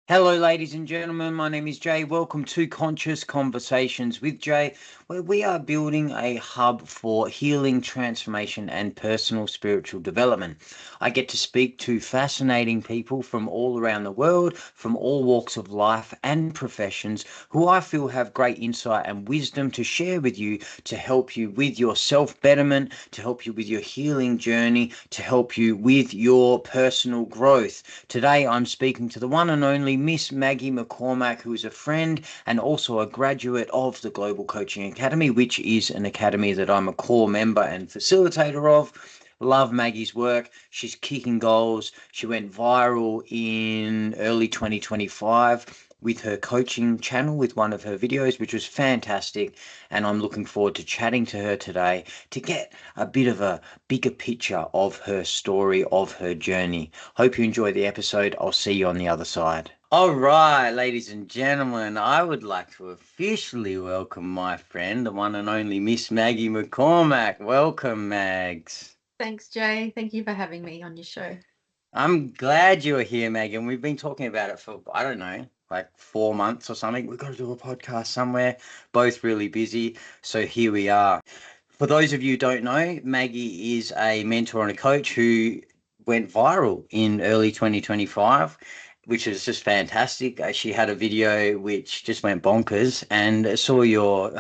Hello, ladies and gentlemen. My name is Jay. Welcome to Conscious Conversations with Jay, where we are building a hub for healing, transformation, and personal spiritual development. I get to speak to fascinating people from all around the world, from all walks of life and professions, who I feel have great insight and wisdom to share with you to help you with your self betterment, to help you with your healing journey, to help you with your personal growth. Today, I'm speaking to the one and only Miss Maggie McCormack, who is a friend and also a graduate of the Global Coaching Academy, which is an academy that I'm a core member and facilitator of. Love Maggie's work. She's kicking goals. She went viral in early 2025 with her coaching channel with one of her videos, which was fantastic. And I'm looking forward to chatting to her today to get a bit of a bigger picture of her story, of her journey. Hope you enjoy the episode. I'll see you on the other side. All right, ladies and gentlemen, I would like to officially welcome my friend, the one and only Miss Maggie McCormack. Welcome, Mags. Thanks, Jay. Thank you for having me on your show. I'm glad you're here, Megan. We've been talking about it for, I don't know, like 4 months or something. We've got to do a podcast somewhere. Both really busy. So here we are. For those of you who don't know, Maggie is a mentor and a coach who went viral in early 2025, which is just fantastic. She had a video which just went bonkers and saw your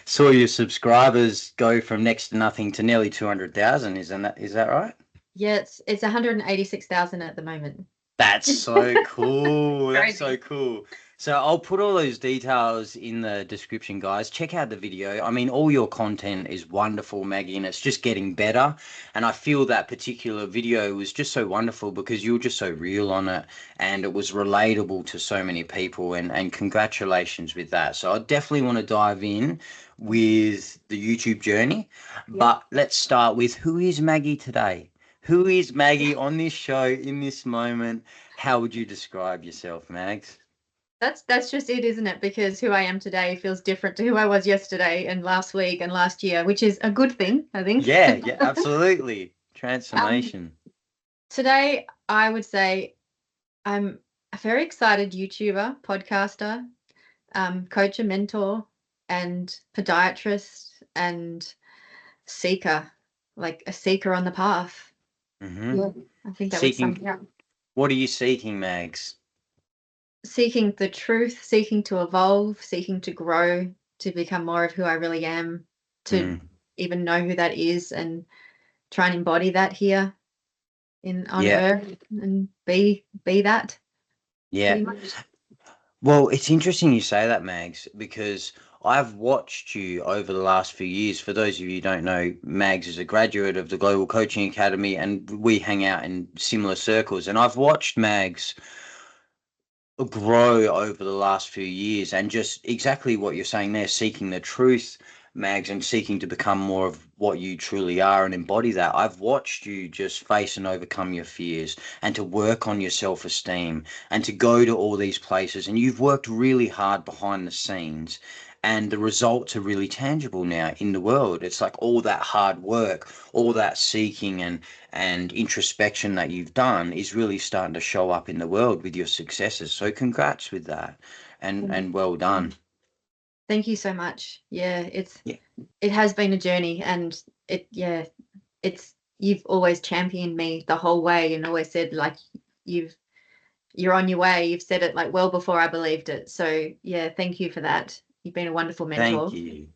saw your subscribers go from next to nothing to nearly 200,000. Is that right? Yeah, it's 186,000 at the moment. That's so cool. That's so Crazy. cool. So I'll put all those details in the description, guys. Check out the video. I mean, all your content is wonderful, Maggie, and it's just getting better. And I feel that particular video was just so wonderful because you were just so real on it and it was relatable to so many people. And congratulations with that. So I definitely want to dive in with the YouTube journey. Yep. But let's start with who is Maggie today? Who is Maggie on this show in this moment? How would you describe yourself, Mags? That's just it, isn't it? Because who I am today feels different to who I was yesterday and last week and last year, which is a good thing, I think. Yeah, yeah, absolutely. Um, Transformation. Today, I would say I'm a very excited YouTuber, podcaster, coach and mentor, and podiatrist and seeker, like a seeker on the path. Mm-hmm. Yeah, I think that would sum Seeking, it up. what are you seeking, Mags? Seeking the truth, seeking to evolve, seeking to grow, to become more of who I really am, to Mm, even know who that is and try and embody that here in on yeah, earth and be that yeah. pretty much. Well, it's interesting you say that, Mags, because I've watched you over the last few years. For those of you who don't know, Mags is a graduate of the Global Coaching Academy, and we hang out in similar circles. And I've watched Mags grow over the last few years and just exactly what you're saying there, seeking the truth, Mags, and seeking to become more of what you truly are and embody that. I've watched you just face and overcome your fears and to work on your self-esteem and to go to all these places, and you've worked really hard behind the scenes, and the results are really tangible now in the world. It's like all that hard work, all that seeking and introspection that you've done is really starting to show up in the world with your successes. So congrats with that, and well done. Thank you so much. Yeah, Yeah, it has been a journey and yeah, it's you've always championed me the whole way and always said like you've you're on your way. You've said it like well before I believed it. So yeah, thank you for that. You've been a wonderful thank mentor. you.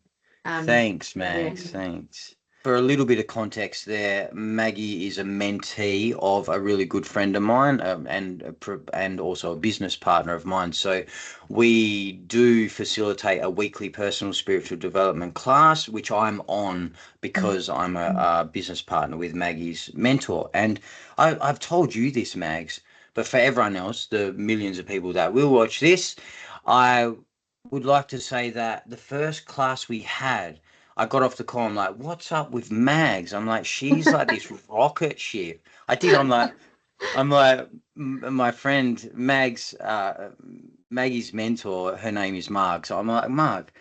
Um, Thanks, yeah. Mags. Thanks. For a little bit of context there, Maggie is a mentee of a really good friend of mine, and also a business partner of mine. So we do facilitate a weekly personal spiritual development class, which I'm on because I'm a business partner with Maggie's mentor. And I've told you this, Mags, but for everyone else, the millions of people that will watch this, I would like to say that the first class we had, I got off the call. I'm like, what's up with Mags? I'm like, she's like this rocket ship. I did. I'm like, my friend Mags, Maggie's mentor, her name is Marg. So I'm like, Marg,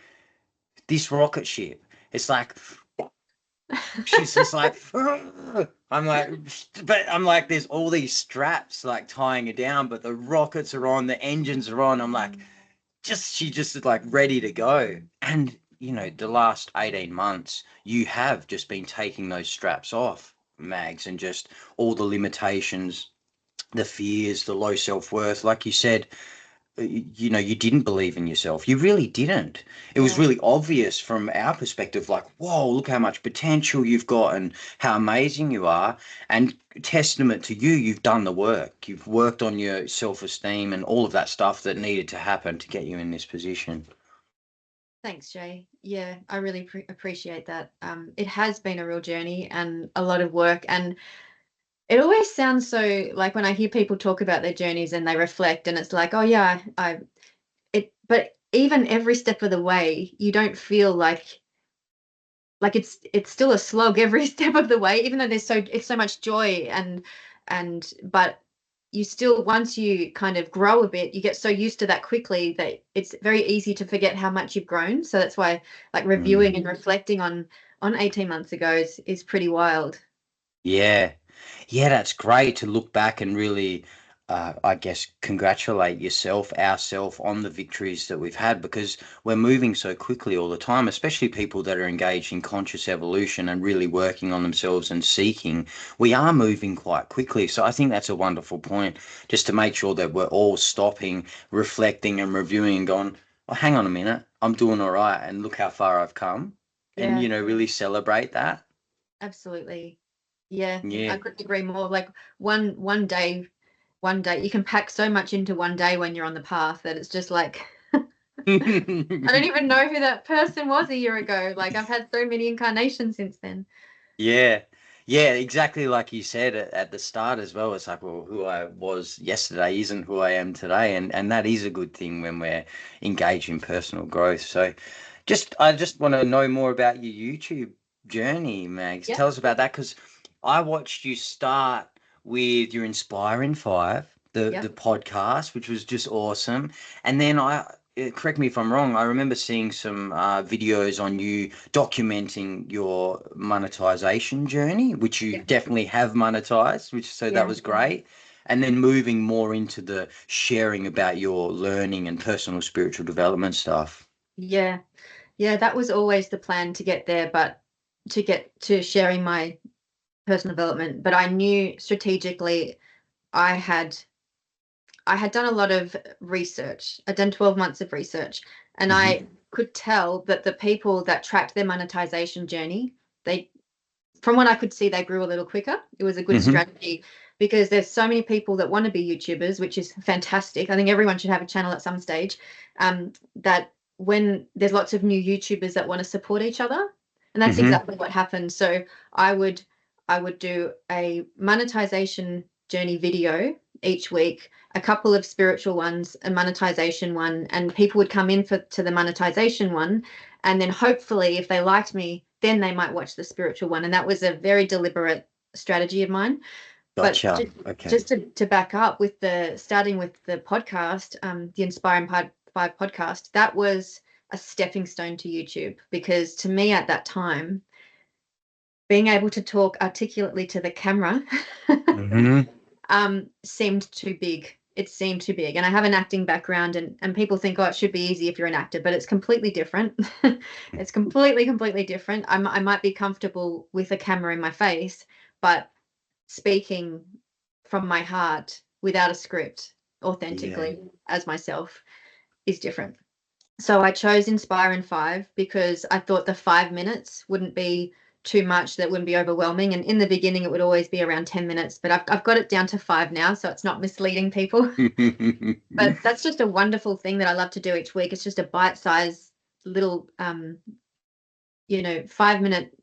this rocket ship. It's like She's just like, "Ugh." I'm like, but I'm like, there's all these straps like tying her down, but the rockets are on, the engines are on. I'm like, she just is like ready to go. And the last 18 months, you have just been taking those straps off, Mags, and just all the limitations, the fears, the low self-worth. Like you said, you didn't believe in yourself. You really didn't. It was Yeah. really obvious from our perspective, like, whoa, look how much potential you've got and how amazing you are. And testament to you, you've done the work. You've worked on your self-esteem and all of that stuff that needed to happen to get you in this position. Thanks, Jay. Yeah, I really appreciate that. It has been a real journey and a lot of work, and it always sounds so like when I hear people talk about their journeys and they reflect, and it's like, oh yeah, but even every step of the way, you don't feel like it's still a slog every step of the way, even though it's so much joy but you still, once you kind of grow a bit, you get so used to that quickly that it's very easy to forget how much you've grown. So that's why like reviewing Mm. and reflecting on 18 months ago is pretty wild. Yeah. Yeah, that's great to look back and really, I guess, congratulate yourself, ourself on the victories that we've had because we're moving so quickly all the time, especially people that are engaged in conscious evolution and really working on themselves and seeking. We are moving quite quickly. So I think that's a wonderful point, just to make sure that we're all stopping, reflecting, and reviewing and going, oh, hang on a minute, I'm doing all right. And look how far I've come. And, Yeah, really celebrate that. absolutely. Yeah, I Yeah. couldn't agree more. Like one day you can pack so much into one day when you're on the path that it's just like I don't even know who that person was a year ago. Like I've had so many incarnations since then. Yeah. Yeah, exactly like you said at the start as well. It's like, well, who I was yesterday isn't who I am today. And that is a good thing when we're engaged in personal growth. So I just want to know more about your YouTube journey, Mags. Yep. Tell us about that because I watched you start with your Inspiring Five, the Yep. podcast, which was just awesome. And then correct me if I'm wrong, I remember seeing some videos on you documenting your monetization journey, which you Yep. definitely have monetized, so that Yeah. was great. And then moving more into the sharing about your learning and personal spiritual development stuff. Yeah. Yeah. That was always the plan to get there, but to get to sharing my personal development. But I knew strategically I had I had done a lot of research. I'd done 12 months of research, and I Hmm. could tell that the people that tracked their monetization journey, they from what I could see, they grew a little quicker. It was a good Hmm. strategy because there's so many people that want to be YouTubers, which is fantastic. I think everyone should have a channel at some stage. That when there's lots of new YouTubers that want to support each other, and that's Hmm. exactly what happened. So I would I would do a monetization journey video each week, a couple of spiritual ones, a monetization one, and people would come in to the monetization one, and then hopefully if they liked me, then they might watch the spiritual one. And that was a very deliberate strategy of mine. But Gotcha. Okay. just to back up with the starting with the podcast, the Five podcast, that was a stepping stone to YouTube because to me at that time, being able to talk articulately to the camera Hmm. seemed too big. It seemed too big. And I have an acting background, and people think, oh, it should be easy if you're an actor, but it's completely different. It's completely different. I might be comfortable with a camera in my face, but speaking from my heart without a script Yeah. authentically as myself is different. So I chose Inspire in 5 because I thought the 5 minutes wouldn't be too much, that wouldn't be overwhelming. And in the beginning, it would always be around 10 minutes, but I've got it down to 5 now, so it's not misleading people. But that's just a wonderful thing that I love to do each week. It's just a bite-sized little, 5-minute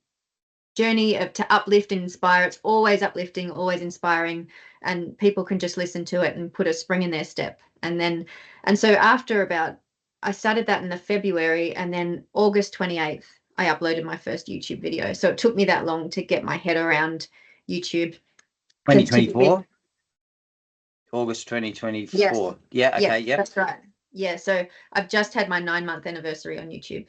journey to uplift and inspire. It's always uplifting, always inspiring, and people can just listen to it and put a spring in their step. And so after about, I started that in the February, and then August 28th, I uploaded my first YouTube video. So it took me that long to get my head around YouTube. To be really, 2024? August yes, 2024. Yeah, yes, okay, yep. that's right. Yeah, so I've just had my 9-month anniversary on YouTube.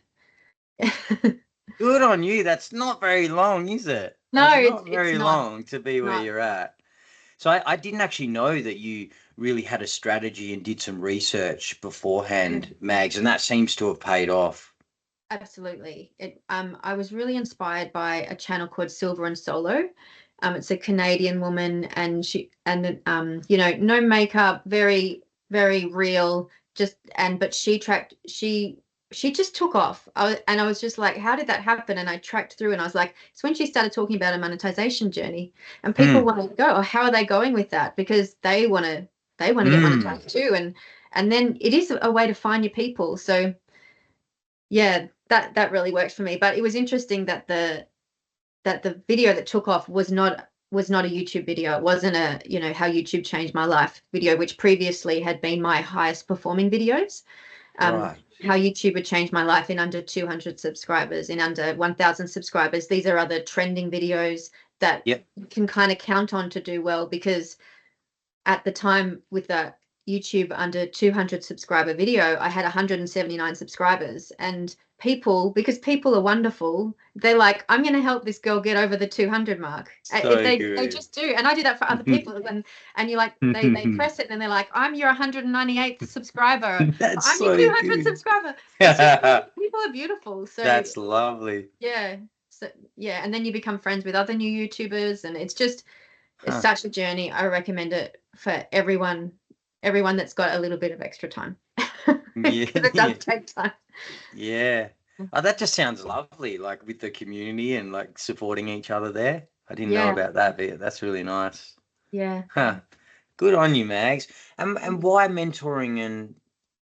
Good on you. That's not very long, is it? No, That's not it's very not. long to be where Not. you're at. So I didn't actually know that you really had a strategy and did some research beforehand, Mags, and that seems to have paid off. Absolutely. I was really inspired by a channel called Silver and Solo. It's a Canadian woman, and no makeup, very, very real. But she just took off. And I was just like, how did that happen? And I tracked through, and I was like, it's when she started talking about a monetization journey, and people Mm, want to go, oh, how are they going with that? Because they want to get mm, monetized too, and then it is a way to find your people. So yeah, that really worked for me. But it was interesting that the video that took off was not a YouTube video. It wasn't a, how YouTube changed my life video, which previously had been my highest performing videos. right. How YouTube would change my life in under 200 subscribers, in under 1,000 subscribers. These are other trending videos that Yep. you can kind of count on to do well, because at the time with the YouTube under 200 subscriber video, I had 179 subscribers. And because people are wonderful, they're like, I'm going to help this girl get over the 200 mark. If So they good. just do. And I do that for other people. And you're like, they press it and they're like, I'm your 198th subscriber. That's I'm your so 200th good. subscriber. It's just, people are beautiful. So That's lovely. yeah. So yeah. And then you become friends with other new YouTubers, and it's Huh. such a journey. I recommend it for everyone that's got a little bit of extra time, Yeah. because it does take time. Yeah. Oh, that just sounds lovely, like with the community and like supporting each other there. I didn't know Yeah, about that bit. That's really nice. yeah. Huh. Good on you, Mags. And why mentoring and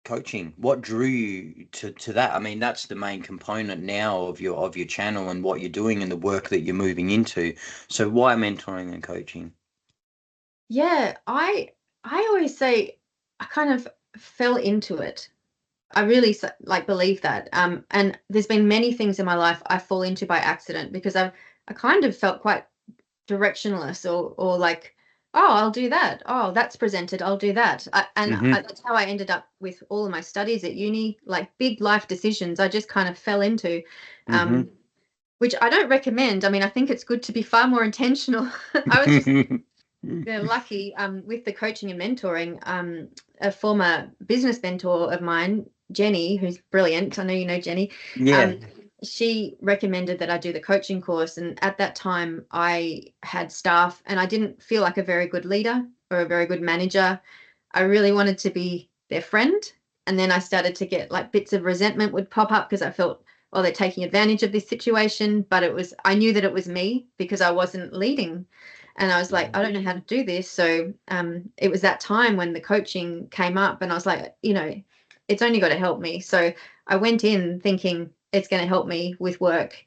coaching? What drew you to that? I mean, that's the main component now of your channel and what you're doing and the work that you're moving into. So why mentoring and coaching? Yeah, I always say I kind of fell into it. I really like believe that. And there's been many things in my life I fall into by accident, because I kind of felt quite directionless, or like, oh, I'll do that, oh, that's presented, I'll do that. Mm-hmm. That's how I ended up with all of my studies at uni, like big life decisions I just kind of fell into, Mm-hmm. um, which I don't recommend. I mean, I think it's good to be far more intentional. I was just lucky, with the coaching and mentoring. A former business mentor of mine, Jenny, who's brilliant, I know you know Jenny. Yeah. um, she recommended that I do the coaching course, and at that time I had staff and I didn't feel like a very good leader or a very good manager. I really wanted to be their friend, and then I started to get like bits of resentment would pop up, because I felt, oh, they're taking advantage of this situation. But I knew that it was me, because I wasn't leading, and I was like, Yeah. I don't know how to do this. So it was that time when the coaching came up, and I was like, it's only got to help me. So I went in thinking it's going to help me with work,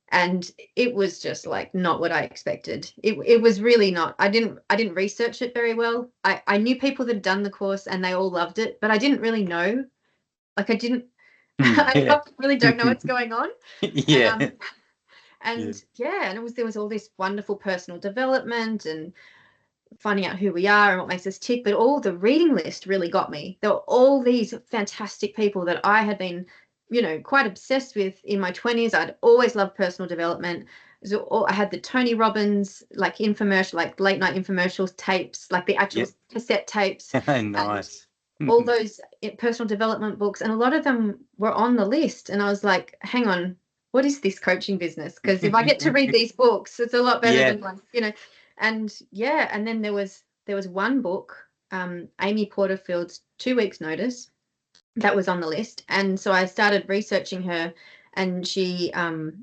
and it was just like not what I expected. It was really not. I didn't research it very well. I knew people that had done the course and they all loved it, but I didn't really know. Like I didn't. Yeah. I really don't know what's going on. And Yeah. Yeah. yeah, and there was all this wonderful personal development and finding out who we are and what makes us tick. But all the reading list really got me. There were all these fantastic people that I had been, quite obsessed with in my 20s. I'd always loved personal development. So I had the Tony Robbins like infomercial, like late night infomercials tapes, like the actual Yep. cassette tapes, and Nice. all those personal development books, and a lot of them were on the list. And I was like, hang on, what is this coaching business? Because if I get to read these books, it's a lot better Yeah. than one. And yeah, and then there was one book, Amy Porterfield's 2 weeks notice, that was on the list. And so I started researching her, and she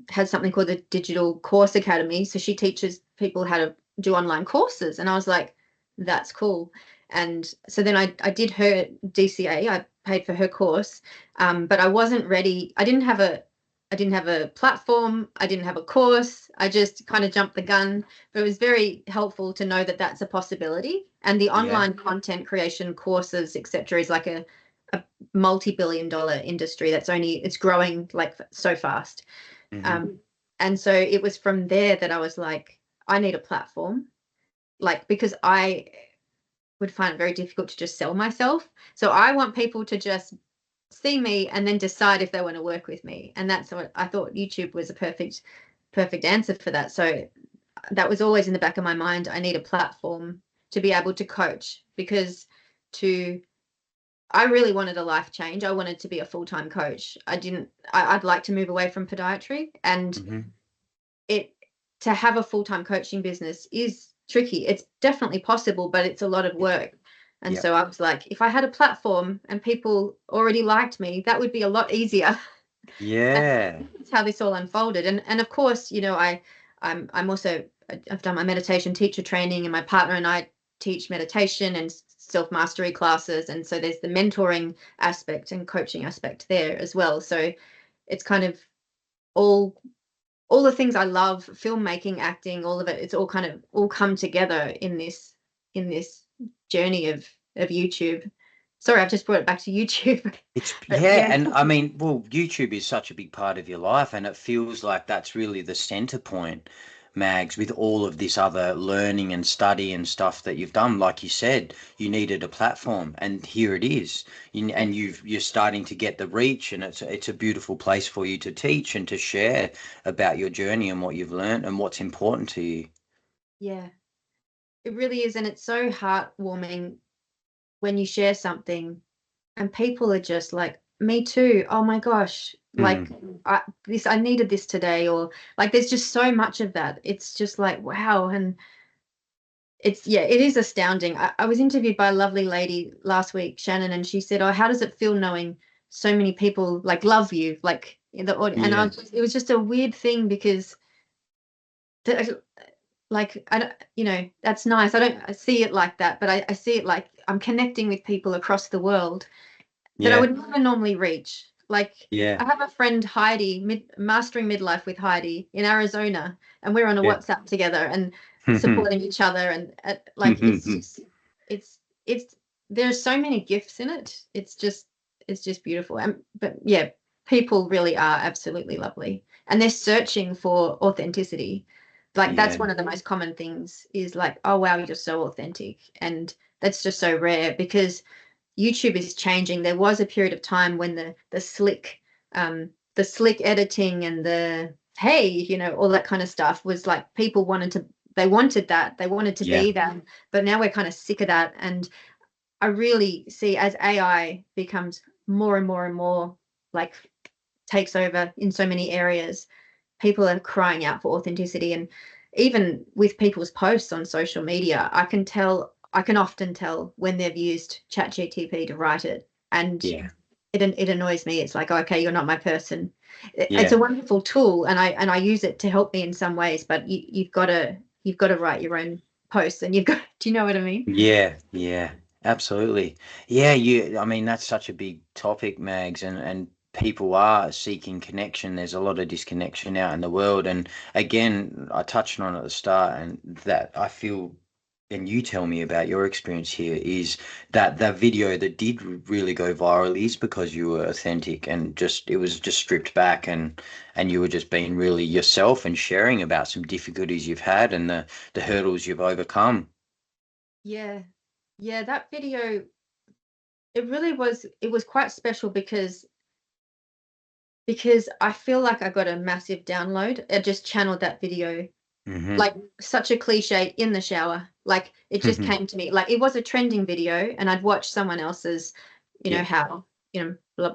has something called the Digital Course Academy. So she teaches people how to do online courses. And I was like, that's cool. And so then I did her DCA. I paid for her course, but I wasn't ready. I didn't have a platform. I didn't have a course. I just kind of jumped the gun. But it was very helpful to know that that's a possibility. And the Yeah. online content creation courses, etc., is like a multi-billion-dollar industry it's growing like so fast. Hmm. um and so it was from there that I was like, I need a platform, like, because I would find it very difficult to just sell myself. So I want people to just see me and then decide if they want to work with me. And that's what I thought YouTube was a perfect answer for that. So that was always in the back of my mind. I need a platform to be able to coach, because to I really wanted a life change. I wanted to be a full-time coach. I'd like to move away from podiatry, and Hmm. it to have a full-time coaching business is tricky. It's definitely possible, but it's a lot of work. And Yep. so I was like, if I had a platform and people already liked me, that would be a lot easier. And Yeah. that's how this all unfolded. And of course, I'm also I've done my meditation teacher training, and my partner and I teach meditation and self-mastery classes. And so there's the mentoring aspect and coaching aspect there as well. So it's kind of all all the things I love, filmmaking, acting, all of it, it's all kind of all come together in this journey of YouTube. Sorry, I've just brought it back to YouTube. But Yeah, yeah. and I mean, well, YouTube is such a big part of your life, and it feels like that's really the center point, Mags, with all of this other learning and study and stuff that you've done. Like you said, you needed a platform, and here it is. Yeah. And you're starting to get the reach, and it's a beautiful place for you to teach and to share about your journey and what you've learned and what's important to you. Yeah. It really is, and it's so heartwarming when you share something and people are just like, "Me too. Oh my gosh, like, Mm, I needed this today," or like, there's just so much of that. It's just like, wow. And yeah, it is astounding. I was interviewed by a lovely lady last week, Shannon, and she said, "Oh, how does it feel knowing so many people like love you, like in the audience?" And yeah, it was just a weird thing, because the, like I don't, that's nice. I see it like that, but I see it like I'm connecting with people across the world that I yeah, would never normally reach. Like, yeah, I have a friend, Heidi, mastering midlife with Heidi in Arizona, and we're on a yeah. WhatsApp together and supporting each other. And like, it's there's so many gifts in it. It's just beautiful. And but yeah, people really are absolutely lovely, and they're searching for authenticity. Like, that's Yeah, one of the most common things, is like, oh wow, you're so authentic. And that's just so rare, because YouTube is changing. There was a period of time when the slick editing and the hey, all that kind of stuff was like, people wanted that. They wanted to yeah, be that. But now we're kind of sick of that. And I really see, as AI becomes more and more and more, like, takes over in so many areas, people are crying out for authenticity. And even with people's posts on social media, I can often tell when they've used ChatGTP to write it. And yeah, it annoys me. It's like, okay, you're not my person. It's yeah. a wonderful tool, and I use it to help me in some ways, but you've got to write your own posts, and you've got do you know what I mean? Yeah, yeah, absolutely. Yeah, I mean, that's such a big topic, Mags, and people are seeking connection. There's a lot of disconnection out in the world. And again, I touched on it at the start, and that I feel, and you tell me about your experience here, is that the video that did really go viral is because you were authentic and just it was just stripped back and you were just being really yourself and sharing about some difficulties you've had and the hurdles you've overcome. Yeah. Yeah, that video, it was quite special, because I feel like I got a massive download. I just channeled that video, Hmm. like, such a cliche, in the shower. Like, it just came to me. Like, it was a trending video, and I'd watched someone else's, Yeah. how,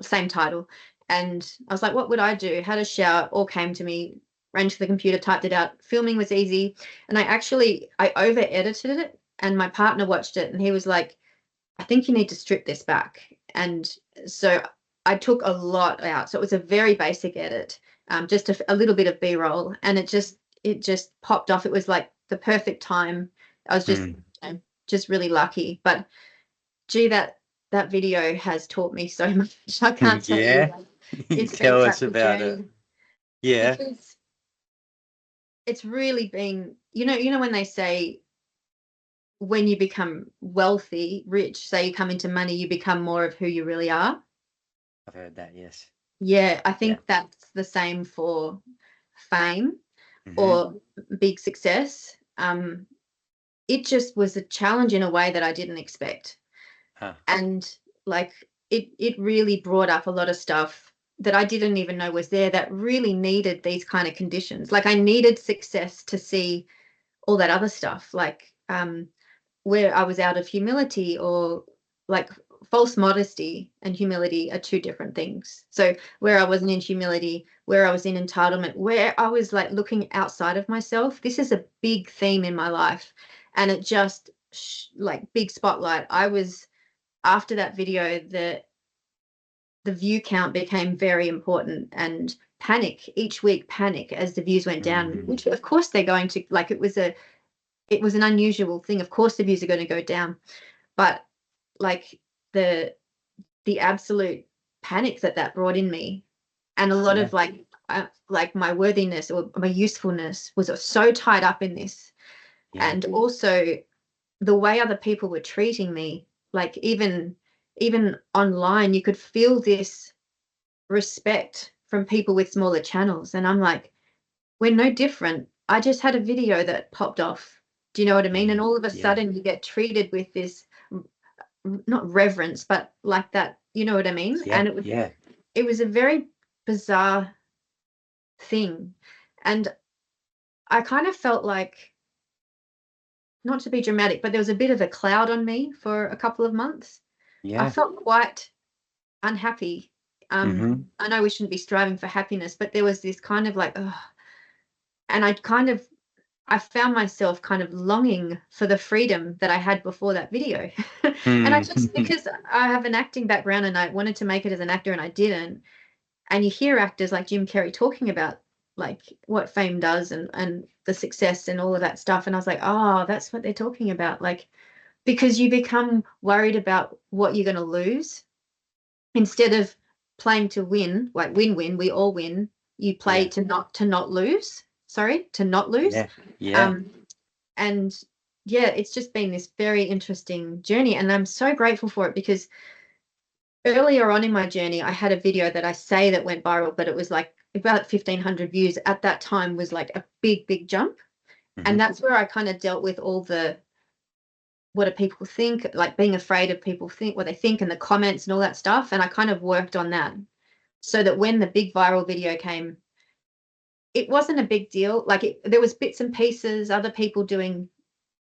same title. And I was like, what would I do? Had a shower, all came to me, ran to the computer, typed it out. Filming was easy. And I over edited it, and my partner watched it, and he was like, I think you need to strip this back. And so I took a lot out. So it was a very basic edit, just a little bit of B-roll, and it just popped off. It was like the perfect time. I was just Mm. just really lucky. But gee, that video has taught me so much. I can't tell you. Yeah. Like, You it's tell been us such a about it. journey, Yeah. because it's really been, when they say, when you become wealthy, rich, say you come into money, you become more of who you really are. I've heard that, yes. Yeah, I Yeah. think that's the same for fame Hmm. or big success. It just was a challenge in a way that I didn't expect. Huh. And like, it really brought up a lot of stuff that I didn't even know was there that really needed these kind of conditions. Like I needed success to see all that other stuff, like where I was out of humility, or like false modesty and humility are two different things. So where I wasn't in humility, where I was in entitlement, where I was like looking outside of myself, this is a big theme in my life. And it just like big spotlight. I was, after that video, the view count became very important, and panic each week, panic as the views went down, which of course they're going to, like it was an unusual thing. Of course the views are going to go down, but like the absolute panic that brought in me, and a lot Yeah. of like my worthiness or my usefulness was so tied up in this. Yeah. And also the way other people were treating me, like even online, you could feel this respect from people with smaller channels, and I'm like, we're no different. I just had a video that popped off. Do you know what I mean? And all of a Yeah. sudden you get treated with this, not reverence, but like that, you know what I mean? Yeah. And Yeah. it was a very bizarre thing. And I kind of felt like, not to be dramatic, but there was a bit of a cloud on me for a couple of months. I Yeah. felt quite unhappy. Mm-hmm. I know we shouldn't be striving for happiness, but there was this kind of like, ugh. And I found myself kind of longing for the freedom that I had before that video. And I just, Mm. because I have an acting background and I wanted to make it as an actor and I didn't. And you hear actors like Jim Carrey talking about like what fame does, and the success and all of that stuff. And I was like, oh, that's what they're talking about. Like, because you become worried about what you're going to lose instead of playing to win, like win-win, we all win. You play Yeah. to not lose. Sorry, to not lose. Yeah. Yeah. Um, and yeah, it's just been this very interesting journey, and I'm so grateful for it, because earlier on in my journey, I had a video that I say that went viral, but it was like about 1,500 views at that time, was like a big, big jump. Mm-hmm. And that's where I kind of dealt with all the, what do people think, like being afraid of people think what they think, and the comments and all that stuff. And I kind of worked on that so that when the big viral video came, it wasn't a big deal. Like there was bits and pieces, other people doing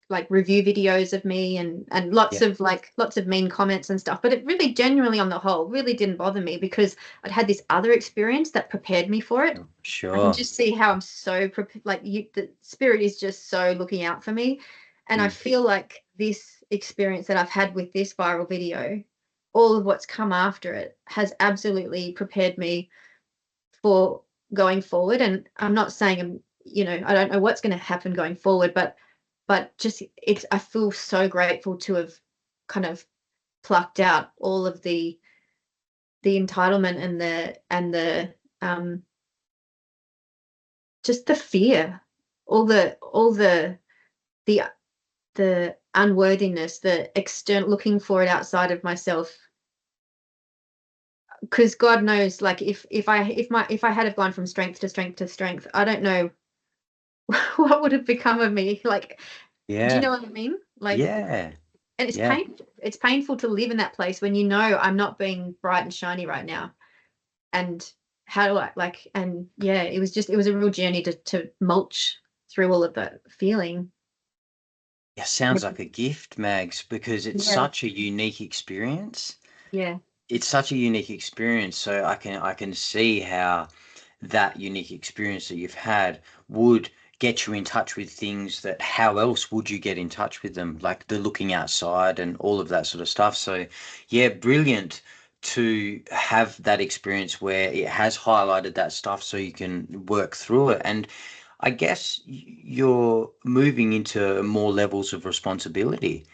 like review videos of me, and Yeah. lots of mean comments and stuff, but it really genuinely on the whole really didn't bother me, because I'd had this other experience that prepared me for it. I can Sure. just see how I'm so like the spirit is just so looking out for me. And I Mm. feel like this experience that I've had with this viral video, all of what's come after it, has absolutely prepared me for going forward. And I'm not saying I don't know what's going to happen going forward, but just I feel so grateful to have kind of plucked out all of the entitlement and the just the fear, all the the unworthiness, the external, looking for it outside of myself. Because God knows, like if I had have gone from strength to strength to strength, I don't know what would have become of me. Like, do you Yeah. know what I mean? Like, Yeah. and it's Yeah. painful. It's painful to live in that place when you know I'm not being bright and shiny right now. And how do I like? And yeah, it was a real journey to mulch through all of that feeling. Yeah. Sounds like a gift, Mags, because it's Yeah, such a unique experience. yeah, It's such a unique experience. So I can see how that unique experience that you've had would get you in touch with things that how else would you get in touch with them, like the looking outside and all of that sort of stuff. So yeah, brilliant to have that experience where it has highlighted that stuff so you can work through it. And I guess you're moving into more levels of responsibility,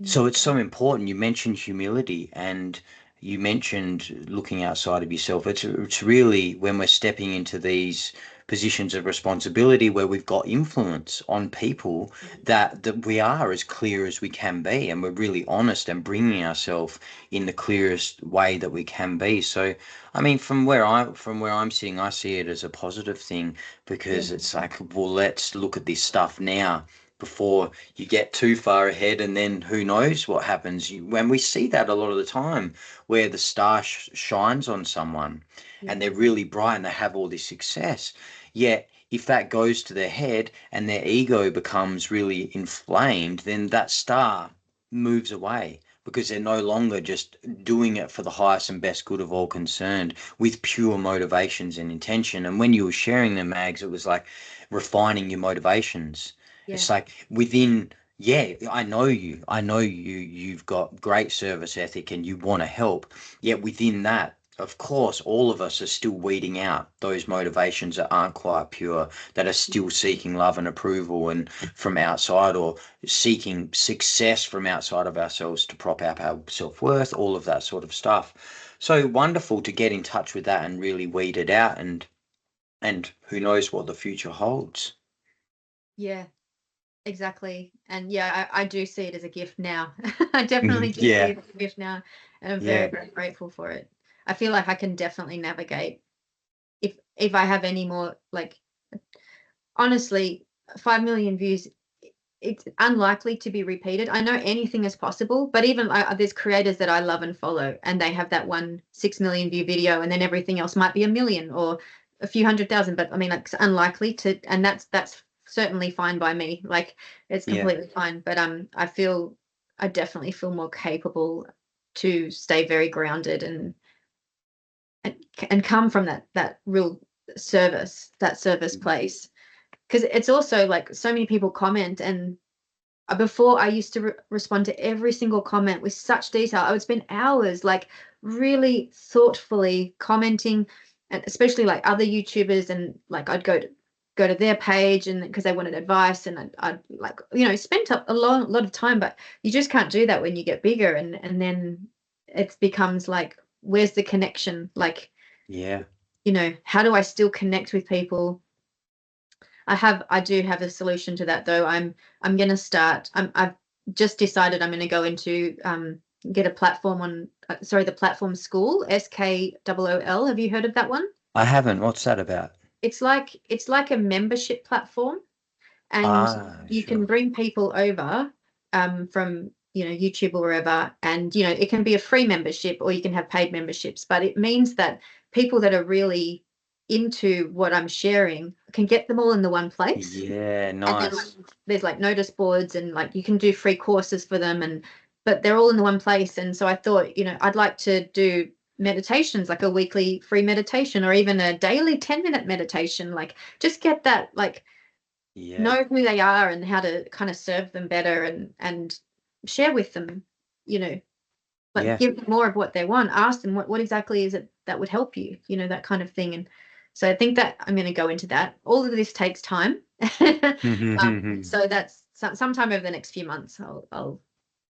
so it's so important. You mentioned humility and you mentioned looking outside of yourself. It's really when we're stepping into these positions of responsibility where we've got influence on people that we are as clear as we can be, and we're really honest and bringing ourselves in the clearest way that we can be. So, I mean, from where I'm sitting, I see it as a positive thing, yeah, because it's like, well, let's look at this stuff now before you get too far ahead, and then who knows what happens. When we see that a lot of the time, where the star shines on someone Yeah. and they're really bright and they have all this success, yet if that goes to their head and their ego becomes really inflamed, then that star moves away, because they're no longer just doing it for the highest and best good of all concerned with pure motivations and intention. And when you were sharing them, Mags, it was like refining your motivations. Yeah. It's like within, yeah, you've got great service ethic and you want to help. Yet within that, of course, all of us are still weeding out those motivations that aren't quite pure, that are still seeking love and approval and from outside, or seeking success from outside of ourselves to prop up our self-worth, all of that sort of stuff. So wonderful to get in touch with that and really weed it out, and who knows what the future holds. Yeah, exactly. And yeah, I do see it as a gift now. I definitely do see Yeah, it as a gift now, and I'm very, yeah, very grateful for it. I feel like I can definitely navigate if I have any more, like, honestly, 5 million views, it's unlikely to be repeated. I know anything is possible, but even there's creators that I love and follow, and they have that one 6 million view video, and then everything else might be a million or a few 100,000. But I mean, like, it's unlikely to, and that's certainly fine by me. Like, it's yeah, completely fine. But I definitely feel more capable to stay very grounded and come from that real that service place, because it's also like so many people comment, and before I used to respond to every single comment with such detail. I would spend hours like really thoughtfully commenting, and especially like other YouTubers, and like I'd go to their page, and because they wanted advice, and I'd like, spent a lot of time. But you just can't do that when you get bigger, and then it becomes like, where's the connection? Like, yeah. how do I still connect with people? I do have a solution to that, though. I'm going to start. I've just decided I'm going to go into get a platform on sorry, the platform school, SKOOL. Have you heard of that one? I haven't. What's that about? It's like a membership platform, and Ah, you can sure. bring people over from YouTube or wherever, and it can be a free membership or you can have paid memberships, but it means that people that are really into what I'm sharing can get them all in the one place. Yeah, And then nice. there's like notice boards, and like you can do free courses for them, but they're all in the one place. And so I thought, I'd like to do meditations, like a weekly free meditation or even a daily 10-minute meditation, like just get that, like, Yeah, know who they are and how to kind of serve them better, and share with them, you know like, yeah. give them more of what they want. Ask them what exactly is it that would help you, that kind of thing. And so I think that I'm going to go into that. All of this takes time. So that's sometime over the next few months, I'll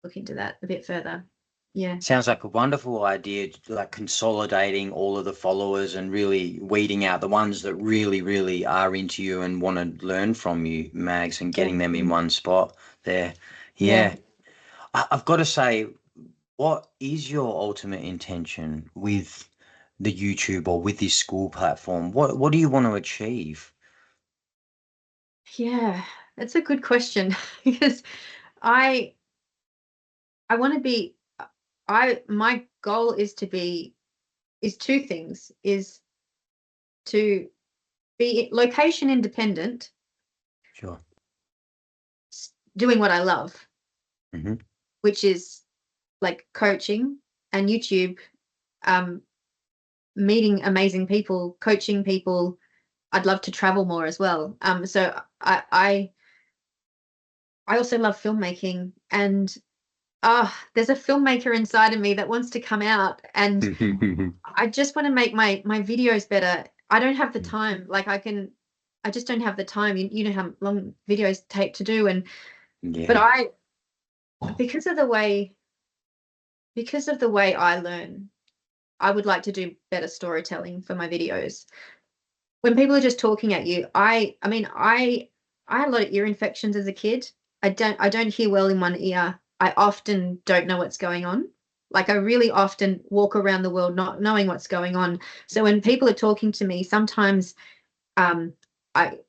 look into that a bit further. Yeah. Sounds like a wonderful idea, like consolidating all of the followers and really weeding out the ones that really, really are into you and want to learn from you, Mags, and Yeah. getting them in one spot there. Yeah. Yeah. I've got to say, what is your ultimate intention with the YouTube or with this school platform? What do you want to achieve? Yeah. That's a good question because I I want to be I my goal is two things: is to be location independent, Sure. doing what I love, Hmm. which is like coaching and YouTube, um, meeting amazing people, coaching people. I'd love to travel more as well. So I also love filmmaking, and there's a filmmaker inside of me that wants to come out, and I just want to make my videos better. I don't have the time. Like, I just don't have the time. You know how long videos take to do, but Yeah. I because of the way because of the way I learn, I would like to do better storytelling for my videos. When people are just talking at you, I mean, I had a lot of ear infections as a kid. I don't hear well in one ear. I often don't know what's going on. Like, I really often walk around the world not knowing what's going on. So when people are talking to me, sometimes um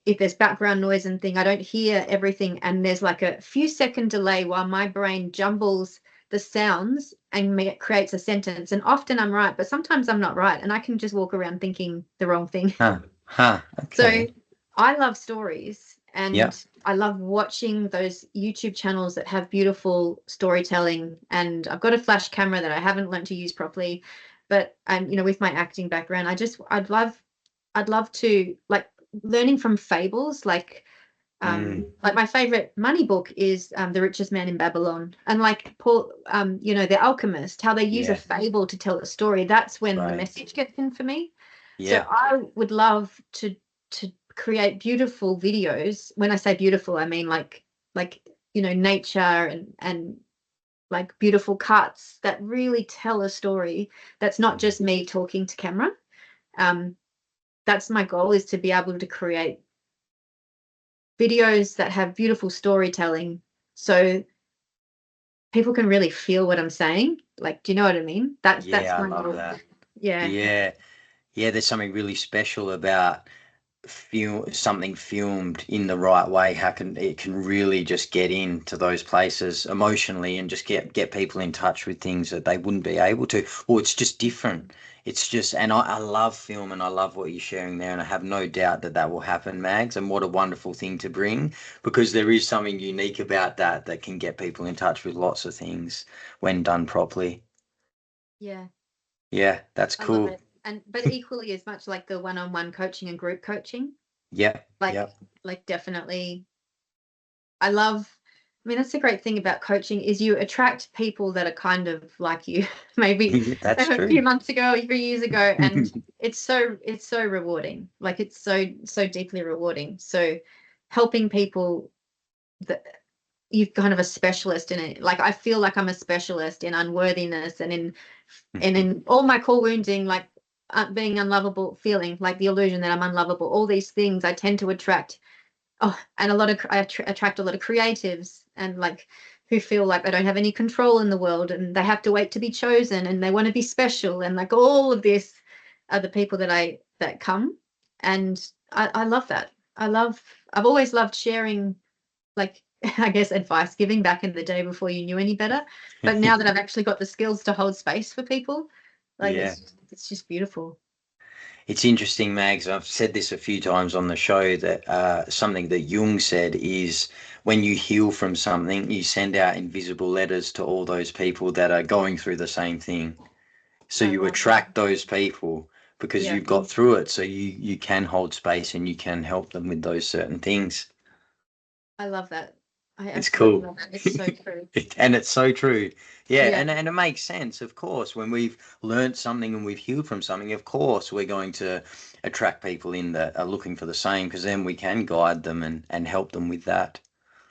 if there's background noise and thing, I don't hear everything, and there's like a few second delay while my brain jumbles the sounds and creates a sentence. And often I'm right, but sometimes I'm not right, and I can just walk around thinking the wrong thing. So Okay. I love stories, Yeah. and I love watching those YouTube channels that have beautiful storytelling. And I've got a flash camera that I haven't learned to use properly, but with my acting background, I'd love to, like, learning from fables, Mm. like my favorite money book is The Richest Man in Babylon, and like Paul, The Alchemist, how they use a Yeah. fable to tell a story. That's when the Right. message gets in for me. So Yeah. I would love to create beautiful videos. When I say beautiful, I mean nature and like beautiful cuts that really tell a story. That's not just me talking to camera. Um, that's my goal, is to be able to create videos that have beautiful storytelling, so people can really feel what I'm saying. Like, do you know what I mean? That's Yeah, I my love goal. that. Yeah. Yeah. Yeah, there's something really special about something filmed in the right way. How can it can really just get into those places emotionally and just get people in touch with things that they wouldn't be able to. Or it's just different. It's just, and I love film and I love what you're sharing there, and I have no doubt that that will happen, Mags. And what a wonderful thing to bring, because there is something unique about that that can get people in touch with lots of things when done properly. Yeah, Yeah, that's I love cool. it. And but equally as much, like the one-on-one coaching and group coaching, Yep, like yep. definitely. I love, I mean, that's the great thing about coaching, is you attract people that are kind of like you, maybe That's a few true. months ago, a few years ago, and it's so rewarding. Like, it's so deeply rewarding. So helping people, that you're kind of a specialist in it. Like, I feel like I'm a specialist in unworthiness, and in all my core wounding, like, being unlovable, feeling like the illusion that I'm unlovable. All these things I tend to attract. Oh, and I attract a lot of creatives, and like, who feel like they don't have any control in the world, and they have to wait to be chosen, and they want to be special, and like all of this are the people that come, and I love that. I've always loved sharing, like, I guess advice, giving back in the day before you knew any better. But now that I've actually got the skills to hold space for people, like, Yeah. it's just beautiful. It's interesting, Mags. I've said this a few times on the show that something that Jung said is when you heal from something, you send out invisible letters to all those people that are going through the same thing. So I you love that. attract those people because Yeah, you've got through it. So you can hold space and you can help them with those certain things. I love that. I It's absolutely cool. love that. It's so true. And it's so true. Yeah, Yeah. and it makes sense, of course. When we've learned something and we've healed from something, of course, we're going to attract people in that are looking for the same, because then we can guide them and help them with that.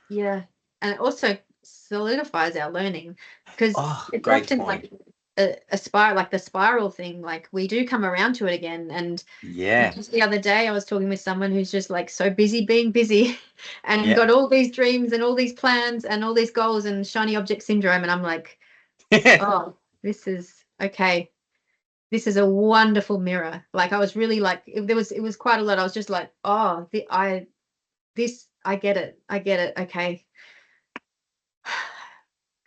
Yeah. And it also solidifies our learning, because Oh, it's great often point. like a spiral, like the spiral thing, like we do come around to it again. And Yeah, just the other day, I was talking with someone who's just like so busy being busy and yeah. got all these dreams and all these plans and all these goals and shiny object syndrome. And I'm like, oh, this is okay. This is a wonderful mirror. Like, I was really like, it was quite a lot. I was just like, oh, I get it. I get it. Okay.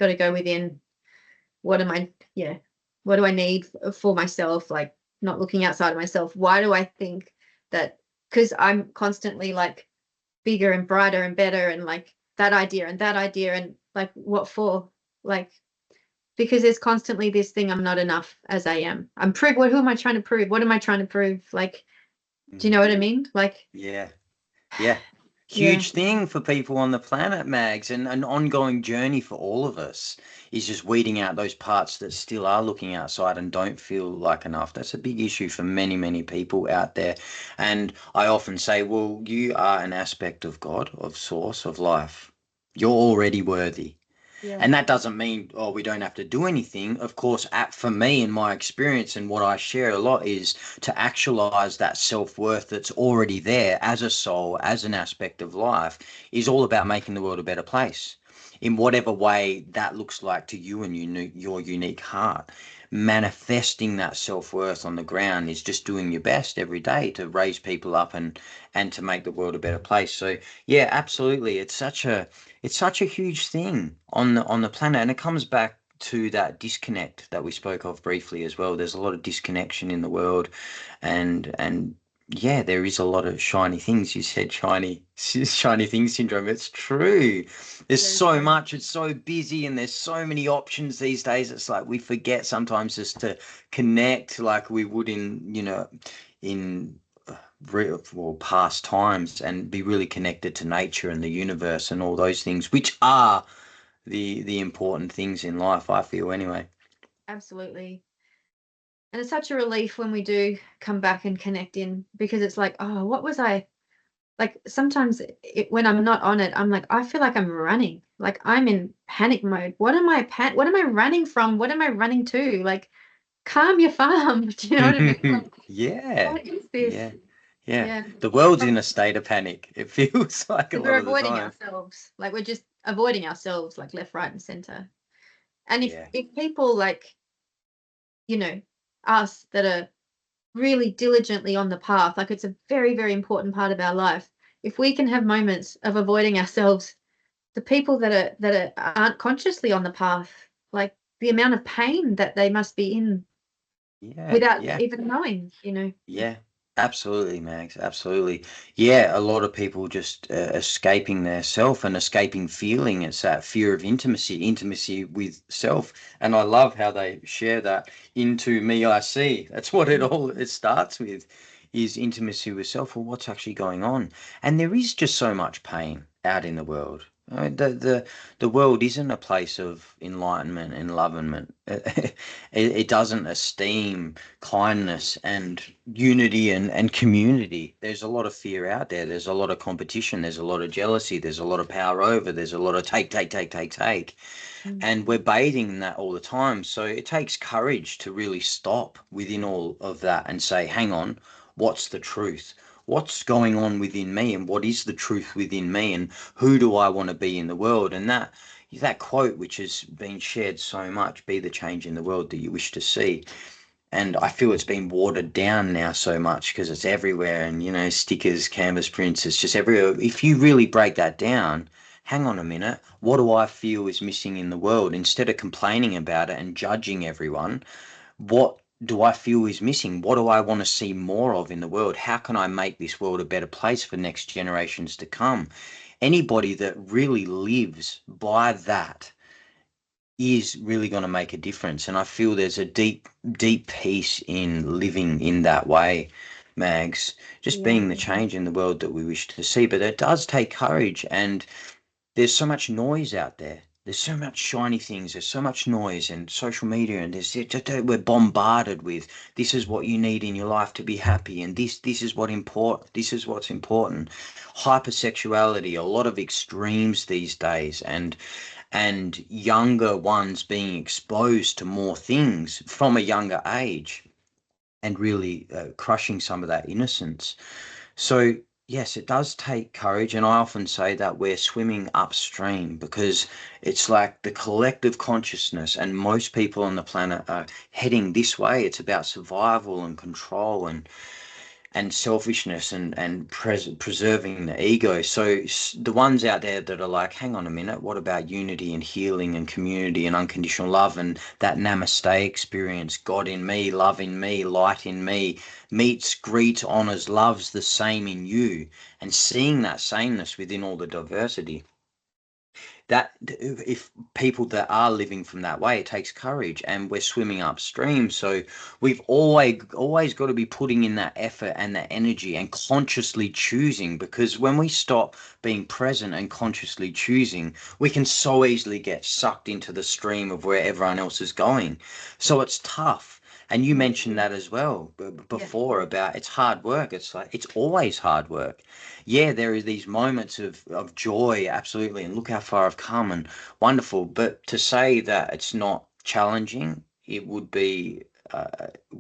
Got to go within. What am I, yeah, what do I need for myself? Like, not looking outside of myself. Why do I think that? Because I'm constantly like bigger and brighter and better, and like that idea, and like, what for? Like, because there's constantly this thing, I'm not enough as I am. Who am I trying to prove? What am I trying to prove? Like, do you know Mm, what I mean? Like, yeah. Yeah. yeah, Huge thing for people on the planet, Mags, and an ongoing journey for all of us is just weeding out those parts that still are looking outside and don't feel like enough. That's a big issue for many, many people out there. And I often say, well, you are an aspect of God, of source, of life. You're already worthy. yeah, And that doesn't mean, oh, we don't have to do anything. Of course, for me, in my experience, and what I share a lot is to actualize that self worth that's already there as a soul, as an aspect of life, is all about making the world a better place in whatever way that looks like to you and your unique heart. manifesting that self-worth on the ground is just doing your best every day to raise people up and to make the world a better place. So yeah, absolutely. It's such a huge thing on the planet, and it comes back to that disconnect that we spoke of briefly as well. There's a lot of disconnection in the world, and yeah, there is a lot of shiny things. You said shiny thing syndrome. It's true. There's Very so true. much. It's so busy, and there's so many options these days. It's like we forget sometimes just to connect, like we would in real well past times, and be really connected to nature and the universe and all those things, which are the important things in life. I feel anyway. Absolutely. And it's such a relief when we do come back and connect in, because it's like, oh, what was I like? Sometimes when I'm not on it, I'm like, I feel like I'm running, like I'm in panic mode. What am I running from? What am I running to? Like, calm your farm. Do you know what I mean? Like, Yeah, what is yeah, this? yeah. Yeah. The world's in a state of panic. It feels like a Because lot we're of the avoiding time. ourselves. Like, we're just avoiding ourselves, like left, right, and center. And if Yeah. if people like, you know, us that are really diligently on the path, like it's a very, very important part of our life. If we can have moments of avoiding ourselves, the people aren't consciously on the path, like the amount of pain that they must be in Yeah, without yeah. even knowing, you know. Yeah, absolutely, Max. Absolutely. Yeah, a lot of people just escaping their self and escaping feeling. It's that fear of intimacy, intimacy with self. And I love how they share that into me, I see. That's what it starts with, is intimacy with self, or what's actually going on. And there is just so much pain out in the world. The world isn't a place of enlightenment, enlivenment. It doesn't esteem kindness and unity and community. There's a lot of fear out there. There's a lot of competition. There's a lot of jealousy. There's a lot of power over. There's a lot of take, take, take, take, take. Mm. And we're bathing in that all the time. So it takes courage to really stop within all of that and say, hang on, what's the truth? What's going on within me, and what is the truth within me, and who do I want to be in the world? And that quote, which has been shared so much, be the change in the world that you wish to see. And I feel it's been watered down now so much because it's everywhere, and stickers, canvas prints, it's just everywhere. If you really break that down, hang on a minute, what do I feel is missing in the world? Instead of complaining about it and judging everyone, what do I feel is missing? What do I want to see more of in the world? How can I make this world a better place for next generations to come? Anybody that really lives by that is really going to make a difference. And I feel there's a deep, deep peace in living in that way, Mags, just Yeah. being the change in the world that we wish to see. But it does take courage, and there's so much noise out there. There's so much shiny things. There's so much noise and social media, and we're bombarded with this is what you need in your life to be happy, and this is this is what's important. Hypersexuality, a lot of extremes these days, and younger ones being exposed to more things from a younger age, and really crushing some of that innocence. So, yes, it does take courage. And I often say that we're swimming upstream, because it's like the collective consciousness, and most people on the planet are heading this way. It's about survival and control, and selfishness, and preserving the ego. So the ones out there that are like, hang on a minute, what about unity and healing and community and unconditional love, and that namaste experience, God in me, love in me, light in me, meets, greets, honors, loves the same in you, and seeing that sameness within all the diversity, that if people that are living from that way, it takes courage, and we're swimming upstream. So we've always got to be putting in that effort and that energy and consciously choosing, because when we stop being present and consciously choosing, we can so easily get sucked into the stream of where everyone else is going. So it's tough. And you mentioned Mm. that as well Yeah. before, about it's hard work. It's like it's always hard work. Yeah, there is these moments of joy, absolutely, and look how far I've come, and wonderful. But to say that it's not challenging, it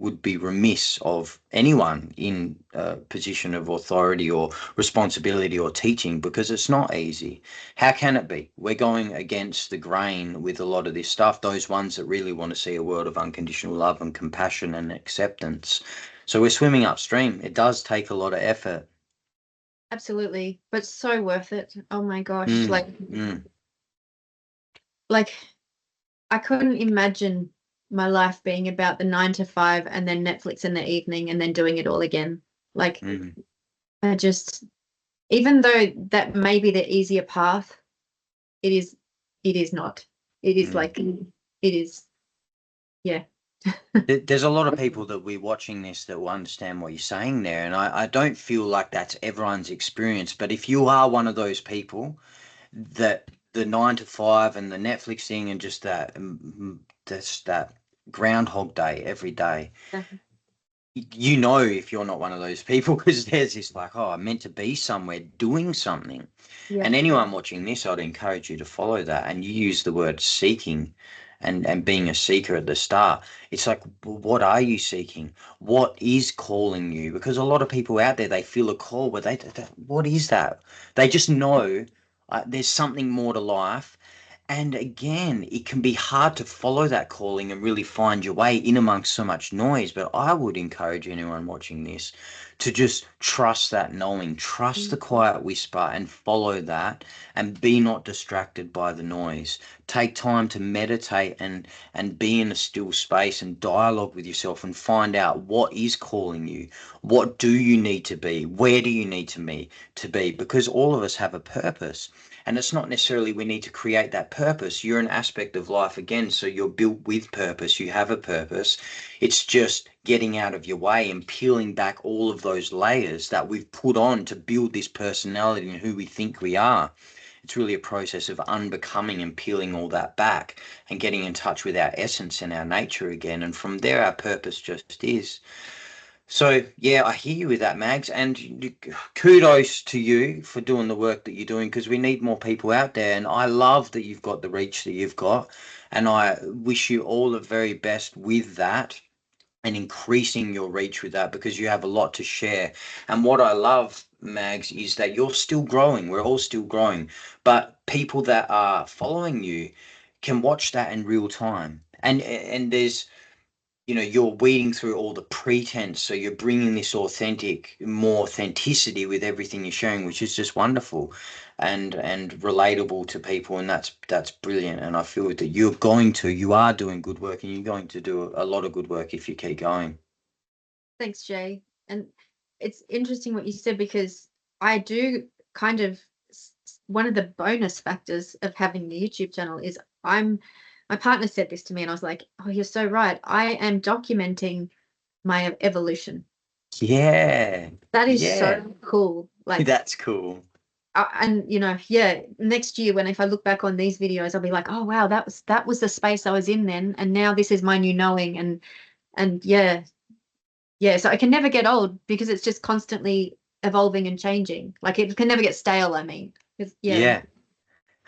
would be remiss of anyone in a position of authority or responsibility or teaching, because it's not easy. How can it be? We're going against the grain with a lot of this stuff, those ones that really want to see a world of unconditional love and compassion and acceptance. So we're swimming upstream. It does take a lot of effort. Absolutely, but so worth it. Oh my gosh, Mm, mm, like I couldn't imagine my life being about the 9 to 5 and then Netflix in the evening and then doing it all again. Like mm, I just, even though that may be the easier path, it is, it is not. It is mm. like, it is, yeah. There's a lot of people that we're watching this that will understand what you're saying there, and I don't feel like that's everyone's experience. But if you are one of those people that the 9 to 5 and the Netflix thing and just that Groundhog Day every day, you know, if you're not one of those people, because there's this like, oh, I'm meant to be somewhere doing something. Yeah. And anyone watching this, I'd encourage you to follow that. And you use the word seeking and being a seeker at the start. It's like, what are you seeking? What is calling you? Because a lot of people out there, they feel a call, but what is that? They just know there's something more to life. And again, it can be hard to follow that calling and really find your way in amongst so much noise. But I would encourage anyone watching this to just trust that knowing, trust the quiet whisper and follow that, and be not distracted by the noise. Take time to meditate and be in a still space and dialogue with yourself and find out what is calling you. What do you need to be? Where do you need to be? Because all of us have a purpose. And it's not necessarily we need to create that purpose. You're an aspect of life again, so you're built with purpose. You have a purpose. It's just getting out of your way and peeling back all of those layers that we've put on to build this personality and who we think we are. It's really a process of unbecoming and peeling all that back and getting in touch with our essence and our nature again. And from there, our purpose just is. So yeah, I hear you with that, Mags, and kudos to you for doing the work that you're doing, because we need more people out there. And I love that you've got the reach that you've got, and I wish you all the very best with that and increasing your reach with that, because you have a lot to share. And what I love, Mags, is that you're still growing. We're all still growing, but people that are following you can watch that in real time. And there's, you're weeding through all the pretense, so you're bringing this more authenticity with everything you're sharing, which is just wonderful and relatable to people, and that's brilliant. And I feel that you are doing good work, and you're going to do a lot of good work if you keep going. Thanks, Jay. And it's interesting what you said, because I do kind of, one of the bonus factors of having the YouTube channel is my partner said this to me and I was like, oh, you're so right. I am documenting my evolution. Yeah, That is yeah. so cool. Like, That's cool. and yeah, next year when if I look back on these videos, I'll be like, oh wow, that was the space I was in then, and now this is my new knowing, and yeah, so it can never get old because it's just constantly evolving and changing. Like it can never get stale, I mean. Yeah. Yeah.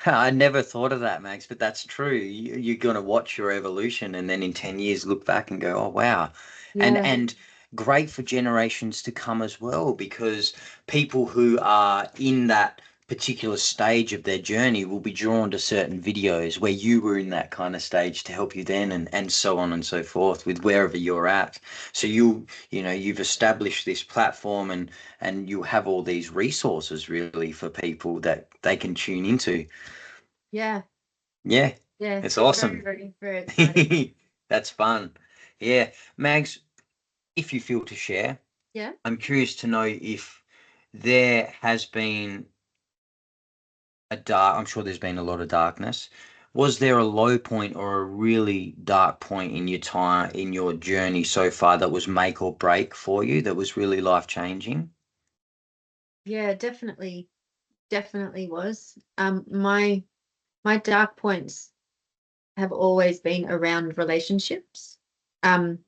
I never thought of that, Max, but that's true. You're going to watch your evolution and then in 10 years look back and go, oh, wow. And Yeah. and great for generations to come as well, because people who are in that particular stage of their journey will be drawn to certain videos where you were in that kind of stage to help you then, and so on and so forth with wherever you're at. So you've established this platform, and you have all these resources really for people that they can tune into. Yeah. Yeah, Yeah. it's It's very, awesome. very, very exciting. That's fun. Yeah, Mags, if you feel to share, Yeah. I'm curious to know if there has been I'm sure there's been a lot of darkness. Was there a low point or a really dark point in your time, in your journey so far, that was make or break for you, that was really life changing? Yeah, definitely. Definitely was. My dark points have always been around relationships. Um,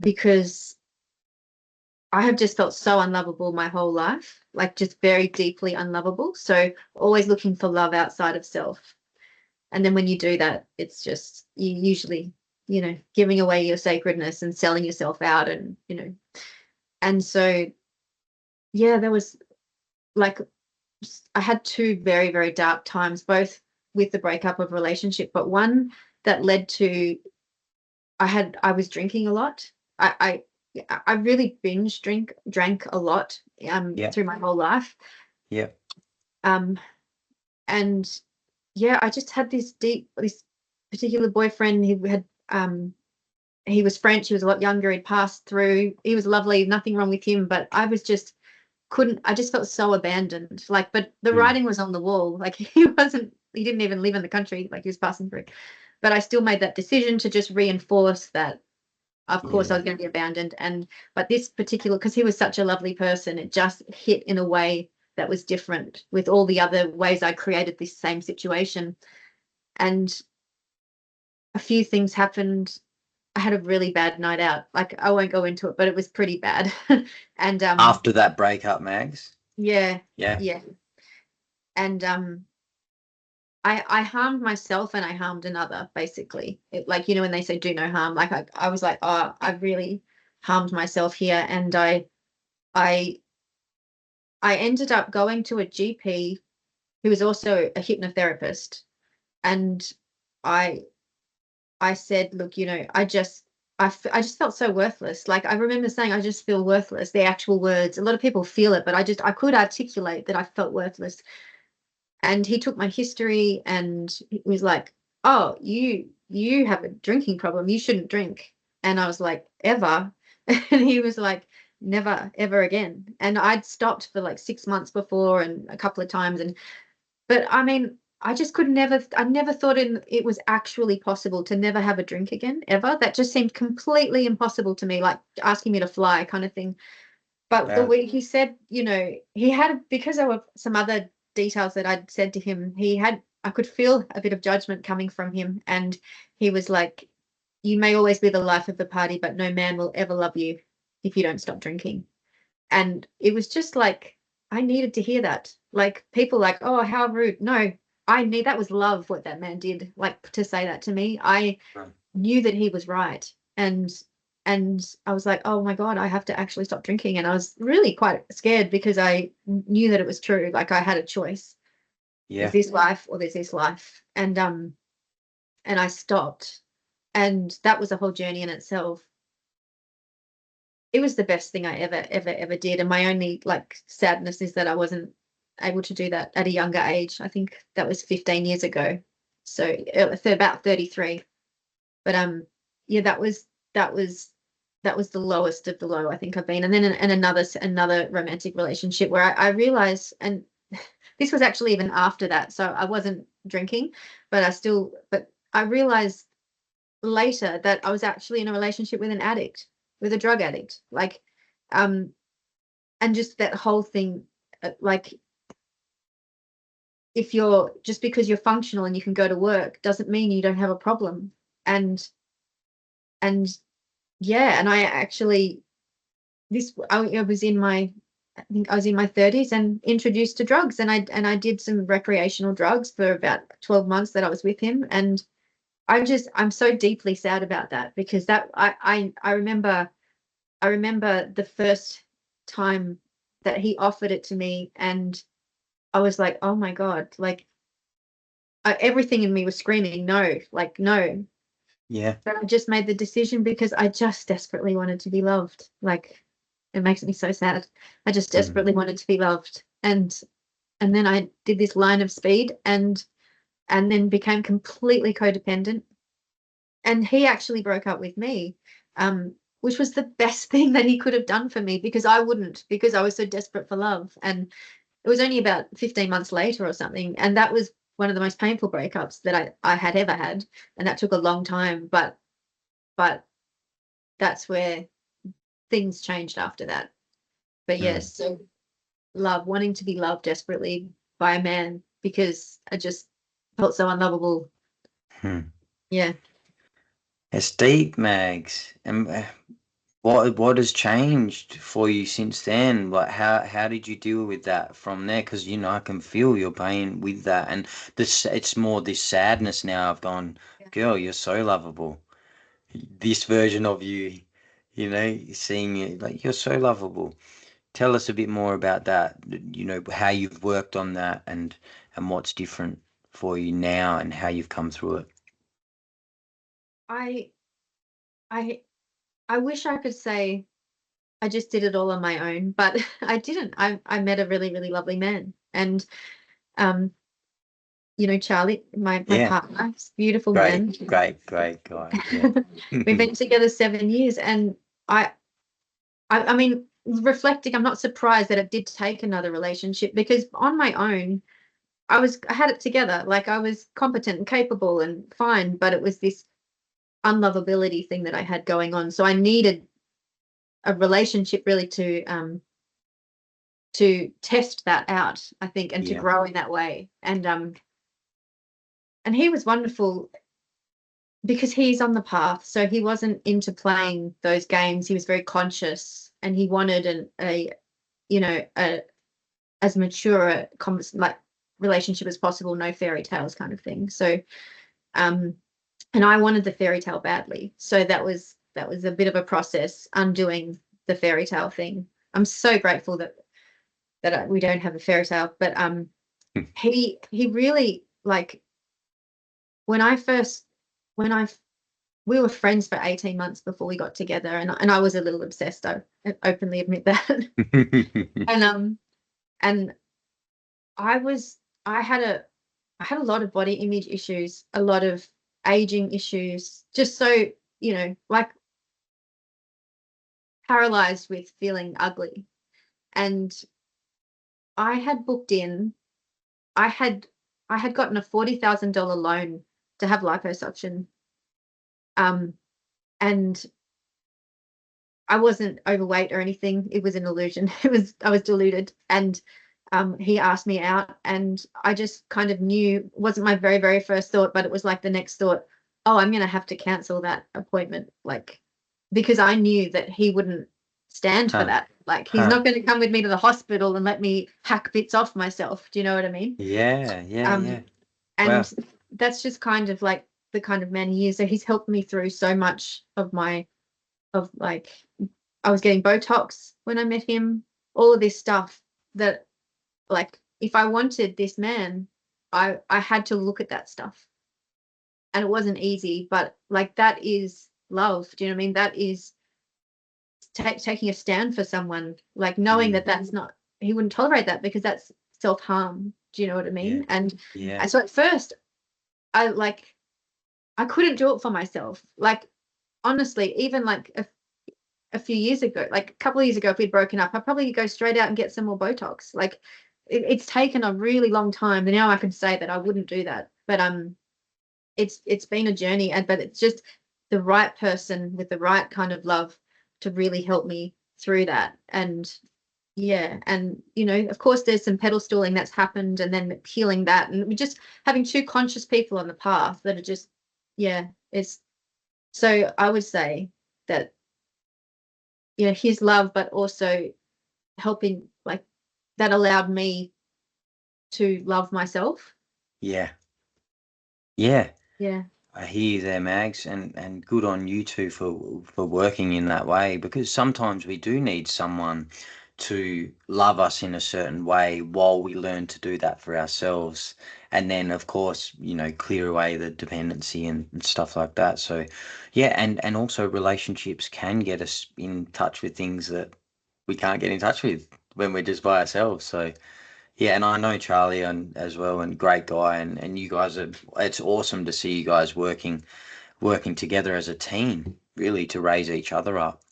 because I have just felt so unlovable my whole life, like just very deeply unlovable. So always looking for love outside of self. And then when you do that, it's just you usually giving away your sacredness and selling yourself out, and and so yeah, there was like I had two very, very dark times, both with the breakup of relationship, but one that led to I was drinking a lot. I really drank a lot Yeah. through my whole life. Yeah. Um and yeah, I just had this particular boyfriend. He was French, he was a lot younger, he'd passed through, he was lovely, nothing wrong with him, but I just felt so abandoned. Like, but the Mm. writing was on the wall. Like he didn't even live in the country, like he was passing through. But I still made that decision to just reinforce that, of course, I Yeah. was going to be abandoned. But this particular, because he was such a lovely person, it just hit in a way that was different with all the other ways I created this same situation. And a few things happened. I had a really bad night out. Like, I won't go into it, but it was pretty bad. And After that breakup, Mags. yeah, Yeah. yeah. And I harmed myself and I harmed another, basically. Like, when they say do no harm, like I was like, oh, I really harmed myself here. And I I ended up going to a GP who was also a hypnotherapist. And I I said, look, I just felt so worthless. Like, I remember saying, I just feel worthless, the actual words. A lot of people feel it, but I could articulate that I felt worthless. And he took my history and he was like, oh, you have a drinking problem, you shouldn't drink. And I was like, ever? And he was like, never ever again. And I'd stopped for like 6 months before and a couple of times. But I mean, I never thought it was actually possible to never have a drink again, ever. That just seemed completely impossible to me, like asking me to fly kind of thing. But the Wow. way he said, he had, because there were some other details that I'd said to him, I could feel a bit of judgment coming from him. And he was like, you may always be the life of the party, but no man will ever love you if you don't stop drinking. And it was just like, I needed to hear that. Like, people like, oh, how rude. No, that was love, what that man did, like, to say that to me. I Right. knew that he was right. And I was like, oh my God, I have to actually stop drinking. And I was really quite scared because I knew that it was true. Like, I had a choice. There's Yeah. this life or there's this life. And I stopped. And that was a whole journey in itself. It was the best thing I ever, ever, ever did. And my only like sadness is that I wasn't able to do that at a younger age. I think that was 15 years ago. So about 33. But yeah, that was the lowest of the low I think I've been. And then another romantic relationship where I realized, and this was actually even after that, so I wasn't drinking, but I realized later that I was actually in a relationship with an addict, with a drug addict. Like, and just that whole thing, like, if you're just because you're functional and you can go to work doesn't mean you don't have a problem. And and yeah, and I actually I was in my I think I was in my 30s and introduced to drugs, and I did some recreational drugs for about 12 months that I was with him. And I'm so deeply sad about that, because that I remember the first time that he offered it to me, and I was like, oh my God, like, everything in me was screaming no, like, no. Yeah. But I just made the decision because I just desperately wanted to be loved. Like, it makes me so sad. I just Mm. desperately wanted to be loved. And then I did this line of speed, and then became completely codependent. And he actually broke up with me, which was the best thing that he could have done for me, because I wouldn't, because I was so desperate for love. And it was only about 15 months later or something, and that was one of the most painful breakups that I had ever had. And that took a long time, but that's where things changed after that. But Mm. yes, so wanting to be loved desperately by a man, because I just felt so unlovable. Hmm. Yeah. It's deep, Mags. And what has changed for you since then? Like, how did you deal with that from there? Because I can feel your pain with that, and it's more this sadness now. I've gone, girl, you're so lovable. this version of you, seeing you like you're so lovable. Tell us a bit more about that, how you've worked on that and what's different for you now and how you've come through it. I I I wish I could say I just did it all on my own, but I didn't. I met a really, really lovely man. And um, Charlie, my Yeah, partner, he's a beautiful great, man. great, great guy. Yeah. We've been together 7 years, and I I mean, reflecting, I'm not surprised that it did take another relationship, because on my own, I had it together. Like, I was competent and capable and fine, but it was this unlovability thing that I had going on. So I needed a relationship really to test that out, I think, and to Yeah, grow in that way. And he was wonderful because he's on the path. So he wasn't into playing those games. He was very conscious, and he wanted a as mature like relationship as possible, no fairy tales kind of thing. So um and I wanted the fairy tale badly. So that was a bit of a process, undoing the fairy tale thing. I'm so grateful that we don't have a fairy tale, but he really, like, when I first when I we were friends for 18 months before we got together, and I was a little obsessed. I openly admit that. And and I was I had a lot of body image issues, a lot of aging issues, just so, like, paralyzed with feeling ugly. And I had booked in, I had I had gotten a $40,000 loan to have liposuction. Um, and I wasn't overweight or anything. It was an illusion. I was deluded. And he asked me out, and I just kind of knew, it wasn't my very, very first thought, but it was like the next thought, oh, I'm going to have to cancel that appointment. Like, because I knew that he wouldn't stand for Huh, that. Like, he's huh. not going to come with me to the hospital and let me hack bits off myself. Do you know what I mean? Yeah, yeah, Um, yeah. Wow. and that's just kind of like the kind of man he is. So he's helped me through so much of like, I was getting Botox when I met him, all of this stuff that, like, if I wanted this man, I had to look at that stuff. And it wasn't easy, but like, that is love. Do you know what I mean? That is taking a stand for someone, like, knowing Mm, that that's not, he wouldn't tolerate that, because that's self-harm. Do you know what I yeah, mean? And yeah. so at first, I like I couldn't do it for myself. Like, honestly, even like a few years ago, like a couple of years ago, if we'd broken up, I'd probably go straight out and get some more Botox. Like, it's taken a really long time. And now I can say that I wouldn't do that. But it's been a journey, and but it's just the right person with the right kind of love to really help me through that. And yeah, and of course, there's some pedestaling that's happened, and then healing that, and we're just having two conscious people on the path that are just, yeah, it's so I would say that, his love, but also helping, like, that allowed me to love myself. Yeah, yeah. Yeah. I hear you there, Mags, and good on you two for working in that way, because sometimes we do need someone to love us in a certain way while we learn to do that for ourselves. And then, of course, clear away the dependency and stuff like that. So, yeah, and also relationships can get us in touch with things that we can't get in touch with when we're just by ourselves. So, yeah, and I know Charlie and as well, and great guy, and you guys are. It's awesome to see you guys working together as a team, really, to raise each other up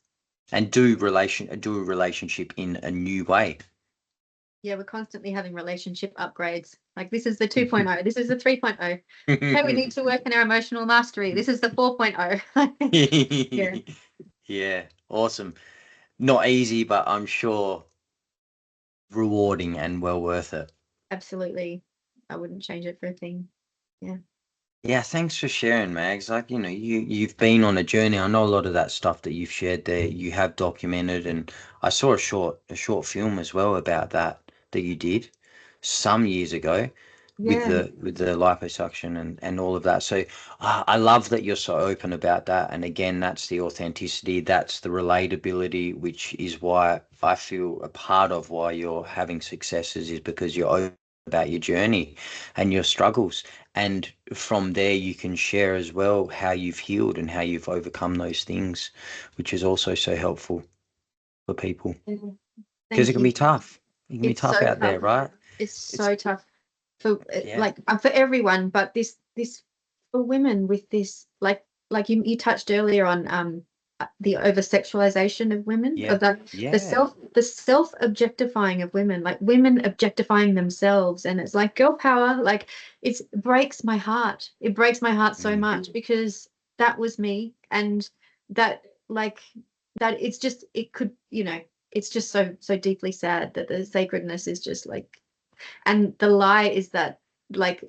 and do a relationship in a new way. Yeah, we're constantly having relationship upgrades. Like, this is the 2.0, this is the 3.0. Okay, we need to work on our emotional mastery. This is the 4.0. Yeah, Yeah, awesome. Not easy, but I'm sure rewarding and well worth it. absolutely. I wouldn't change it for a thing. Yeah. Yeah, thanks for sharing, Mags. Like, you've been on a journey. I know a lot of that stuff that you've shared there, you have documented, and I saw a short film as well about that you did some years ago. Yeah. with the liposuction and all of that. So I love that you're so open about that. And again, that's the authenticity, that's the relatability, which is why I feel a part of why you're having successes is because you're open about your journey and your struggles. And from there, you can share as well how you've healed and how you've overcome those things, which is also so helpful for people Mhm. because it Thank can be you. tough. It can be It's tough so out there, tough. right? It's It's so tough for yeah, for everyone, but this for women with this like you touched earlier on the over sexualization of women, yeah, of yeah. the self objectifying of women, like women objectifying themselves, and it's like girl power, like it breaks my heart. It breaks my heart so Mm. much because that was me, and that like that it's just it could it's just so deeply sad that the sacredness is just like, and the lie is that like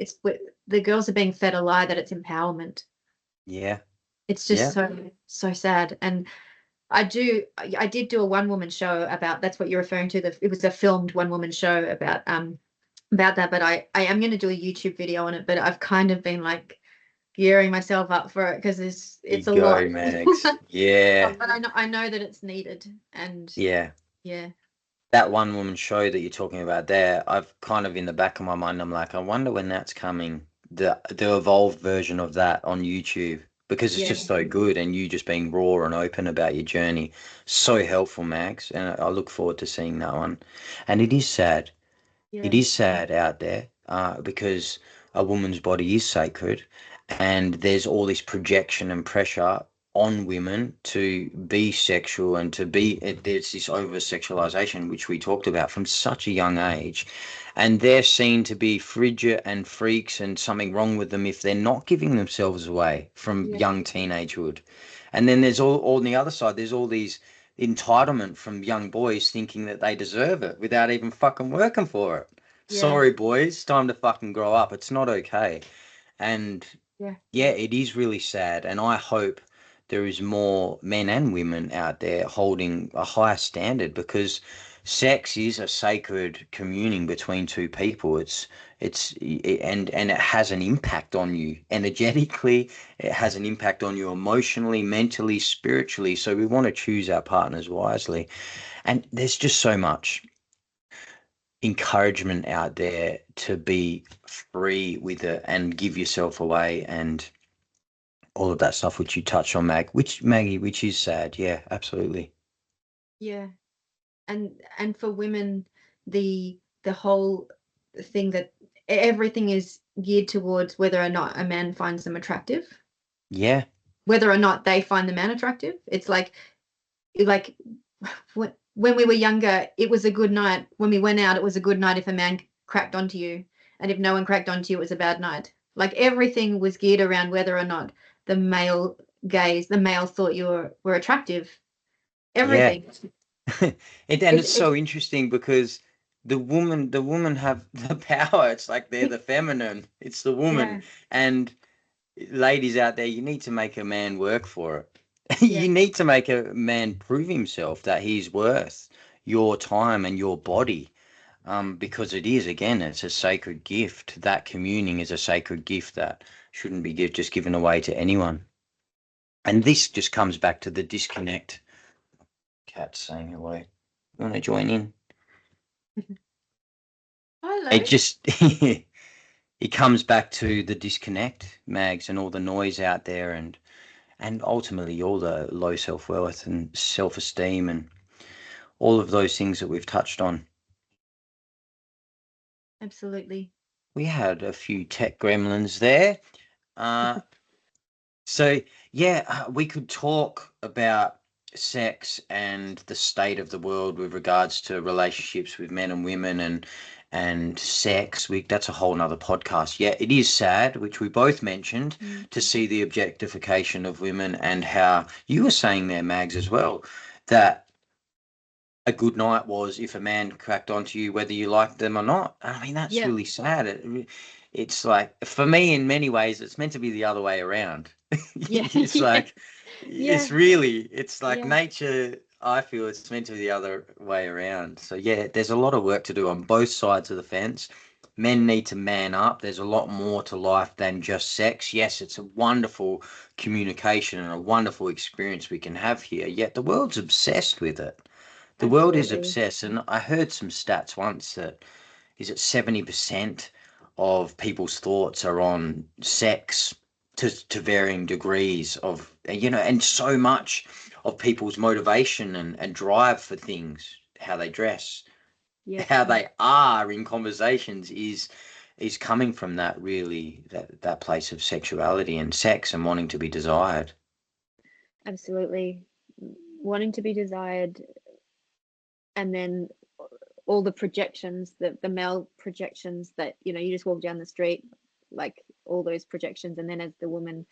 the girls are being fed a lie that it's empowerment. Yeah, It's just yeah. so sad. And I did do a one woman show about, that's what you're referring to, it was a filmed one woman show about that, but I am going to do a YouTube video on it, but I've kind of been like gearing myself up for it because You it's a lot. go, Mags. Yeah, But I know that it's needed, and yeah. yeah. That one woman show that you're talking about there, I've kind of in the back of my mind, I'm like, I wonder when that's coming, the evolved version of that on YouTube, because it's Yeah. just so good and you just being raw and open about your journey. So helpful, Max. And I look forward to seeing that one. And it is sad. It Yeah. is sad out there because a woman's body is sacred, and there's all this projection and pressure on women to be sexual and to be. There's this over sexualization, which we talked about from such a young age, and they're seen to be frigid and freaks and something wrong with them if they're not giving themselves away from Yeah. young teenagehood. And then there's all on the other side, there's all these entitlement from young boys thinking that they deserve it without even fucking working for it. Yeah. Sorry, boys, time to fucking grow up. It's not okay. And Yeah. yeah, it is really sad. And I hope there is more men and women out there holding a higher standard because sex is a sacred communing between two people. And it has an impact on you energetically. It has an impact on you emotionally, mentally, spiritually. So we want to choose our partners wisely. And there's just so much encouragement out there to be free with it and give yourself away and all of that stuff which you touched on, Maggie, which is sad. Yeah, absolutely. Yeah. And for women, the whole thing that everything is geared towards whether or not a man finds them attractive, Yeah, whether or not they find the man attractive. It's like when we were younger, it was a good night. When we went out, it was a good night if a man cracked onto you, and if no one cracked onto you, it was a bad night. Like everything was geared around whether or not the male the male thought you were attractive. yeah. Everything. And It's it's so interesting because the woman have the power. It's like they're the feminine. It's the woman. yeah, And ladies out there, you need to make a man work for it. yeah, You need to make a man prove himself that he's worth your time and your body. Because it is, again, it's a sacred gift. That communing is a sacred gift that shouldn't be just given away to anyone. And this just comes back to the disconnect. Cat saying hello. You want to join in? hello. It just it comes back to the disconnect, Mags, and all the noise out there, and ultimately all the low self worth and self esteem and all of those things that we've touched on. Absolutely. We had a few tech gremlins there. Uh, So, yeah, we could talk about sex and the state of the world with regards to relationships with men and women and sex. That's a whole nother podcast. Yeah, it is sad, which we both mentioned, Mm. to see the objectification of women and how you were saying there, Mags, as well, that a good night was if a man cracked onto you, whether you liked them or not. I mean, that's Yeah. really sad. It's like, for me, in many ways, it's meant to be the other way around. Yeah. It's Yeah. like, Yeah. it's like Yeah. nature. I feel it's meant to be the other way around. So, yeah, there's a lot of work to do on both sides of the fence. Men need to man up. There's a lot more to life than just sex. Yes, it's a wonderful communication and a wonderful experience we can have here, yet the world's obsessed with it. The world is Absolutely. obsessed, and I heard some stats once that is it 70% of people's thoughts are on sex to varying degrees of, and so much of people's motivation and drive for things, how they dress, Yep. how they are in conversations is coming from that, really, that place of sexuality and sex and wanting to be desired. Absolutely. Wanting to be desired, and then all the projections, the male projections that, you just walk down the street, like all those projections. And then as the woman,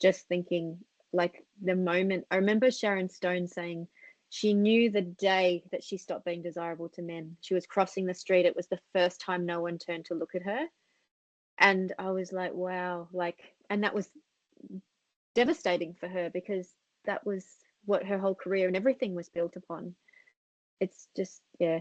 just thinking, like, the moment, I remember Sharon Stone saying she knew the day that she stopped being desirable to men. She was crossing the street. It was the first time no one turned to look at her. And I was like, wow, like, and that was devastating for her, because that was what her whole career and everything was built upon. It's just, yeah,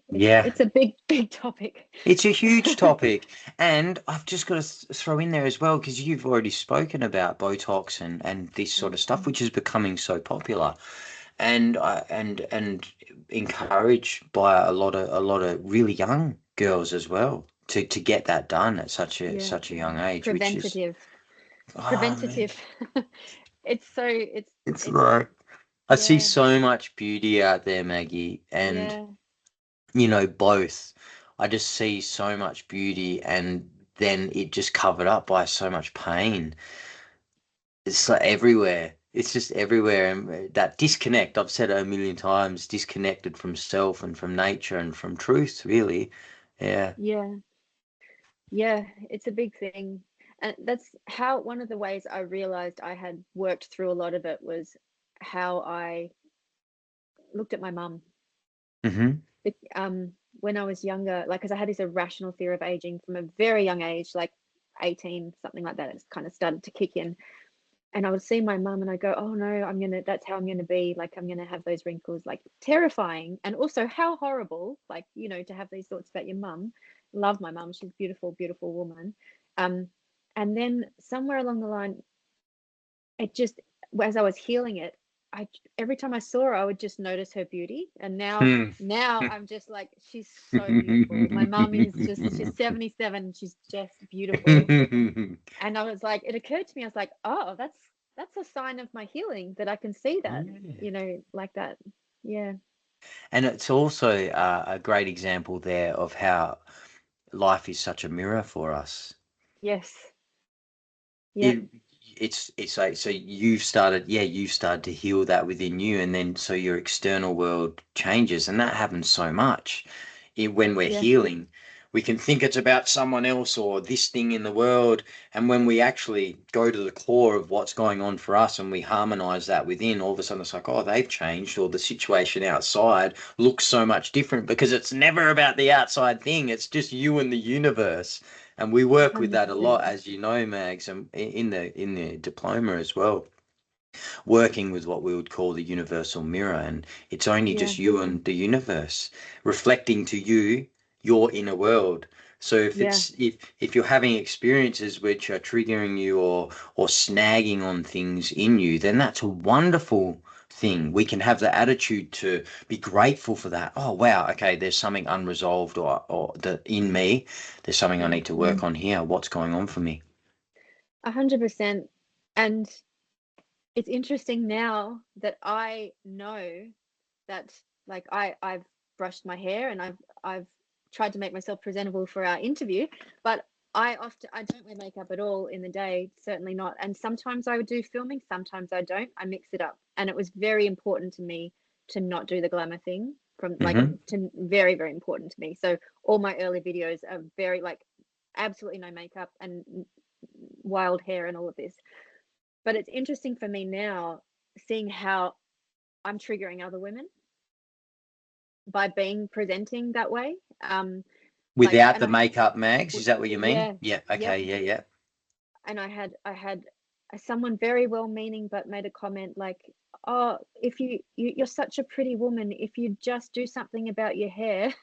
Yeah. it's a big, big topic. It's a huge topic, and I've just got to throw in there as well, because you've already spoken about Botox and this sort of stuff, which is becoming so popular, and encouraged by a lot of really young girls as well to get that done at Yeah, such a young age, which is, preventative, oh man, preventative. It's so, it's it's like I see yeah, so much beauty out there, Maggie, and yeah, both. I just see so much beauty and then it just covered up by so much pain. It's like everywhere. It's just everywhere. And that disconnect, I've said it a million times, disconnected from self and from nature and from truth, really. Yeah. yeah, yeah. It's a big thing. And that's how, one of the ways I realized I had worked through a lot of it was how I looked at my mum. Hmm. When I was younger, like, because I had this irrational fear of aging from a very young age, like 18, something like that. It's kind of started to kick in. And I would see my mum and I go, oh no, that's how I'm gonna be. Like, I'm gonna have those wrinkles, like, terrifying. And also how horrible, like, to have these thoughts about your mum. Love my mum. She's a beautiful, beautiful woman. Um, and then somewhere along the line, it just, as I was healing it, I every time I saw her, I would just notice her beauty. And now I'm just like, she's so beautiful. My mum is just, she's 77, she's just beautiful. And I was like, it occurred to me, I was like, oh, that's a sign of my healing, that I can see that, Yeah. like that. Yeah. And it's also a great example there of how life is such a mirror for us. Yes. Yep. it it's like, so you've started to heal that within you, and then so your external world changes, and that happens so much when we're Yeah. healing. We can think it's about someone else or this thing in the world, and when we actually go to the core of what's going on for us and we harmonize that within, all of a sudden it's like, oh, they've changed, or the situation outside looks so much different, because it's never about the outside thing, it's just you and the universe. And we work with that a lot, 100%. as you know, Mags, and in the diploma as well, working with what we would call the universal mirror, and it's only Yeah. just you and the universe reflecting to you your inner world. So if Yeah. it's if you're having experiences which are triggering you or snagging on things in you, then that's a wonderful thing. We can have the attitude to be grateful for that. Oh wow, okay, there's something unresolved, or the in me, there's something I Mm. need to work on here. What's going on for me? 100%. And it's interesting now that I know that, like, I've brushed my hair and I've tried to make myself presentable for our interview, but I don't wear makeup at all in the day, certainly not. And sometimes I would do filming, sometimes I don't. I mix it up. And it was very important to me to not do the glamour thing, from, like, Hmm. to very, very important to me. So all my early videos are very, like, absolutely no makeup and wild hair and all of this. But it's interesting for me now, seeing how I'm triggering other women by being presenting that way. Like, Without and the makeup, Mags, is that what you mean? yeah, Yeah. yep. Okay. Yeah. Yeah. And I had someone very well meaning, but made a comment like, oh, if you're such a pretty woman, if you just do something about your hair.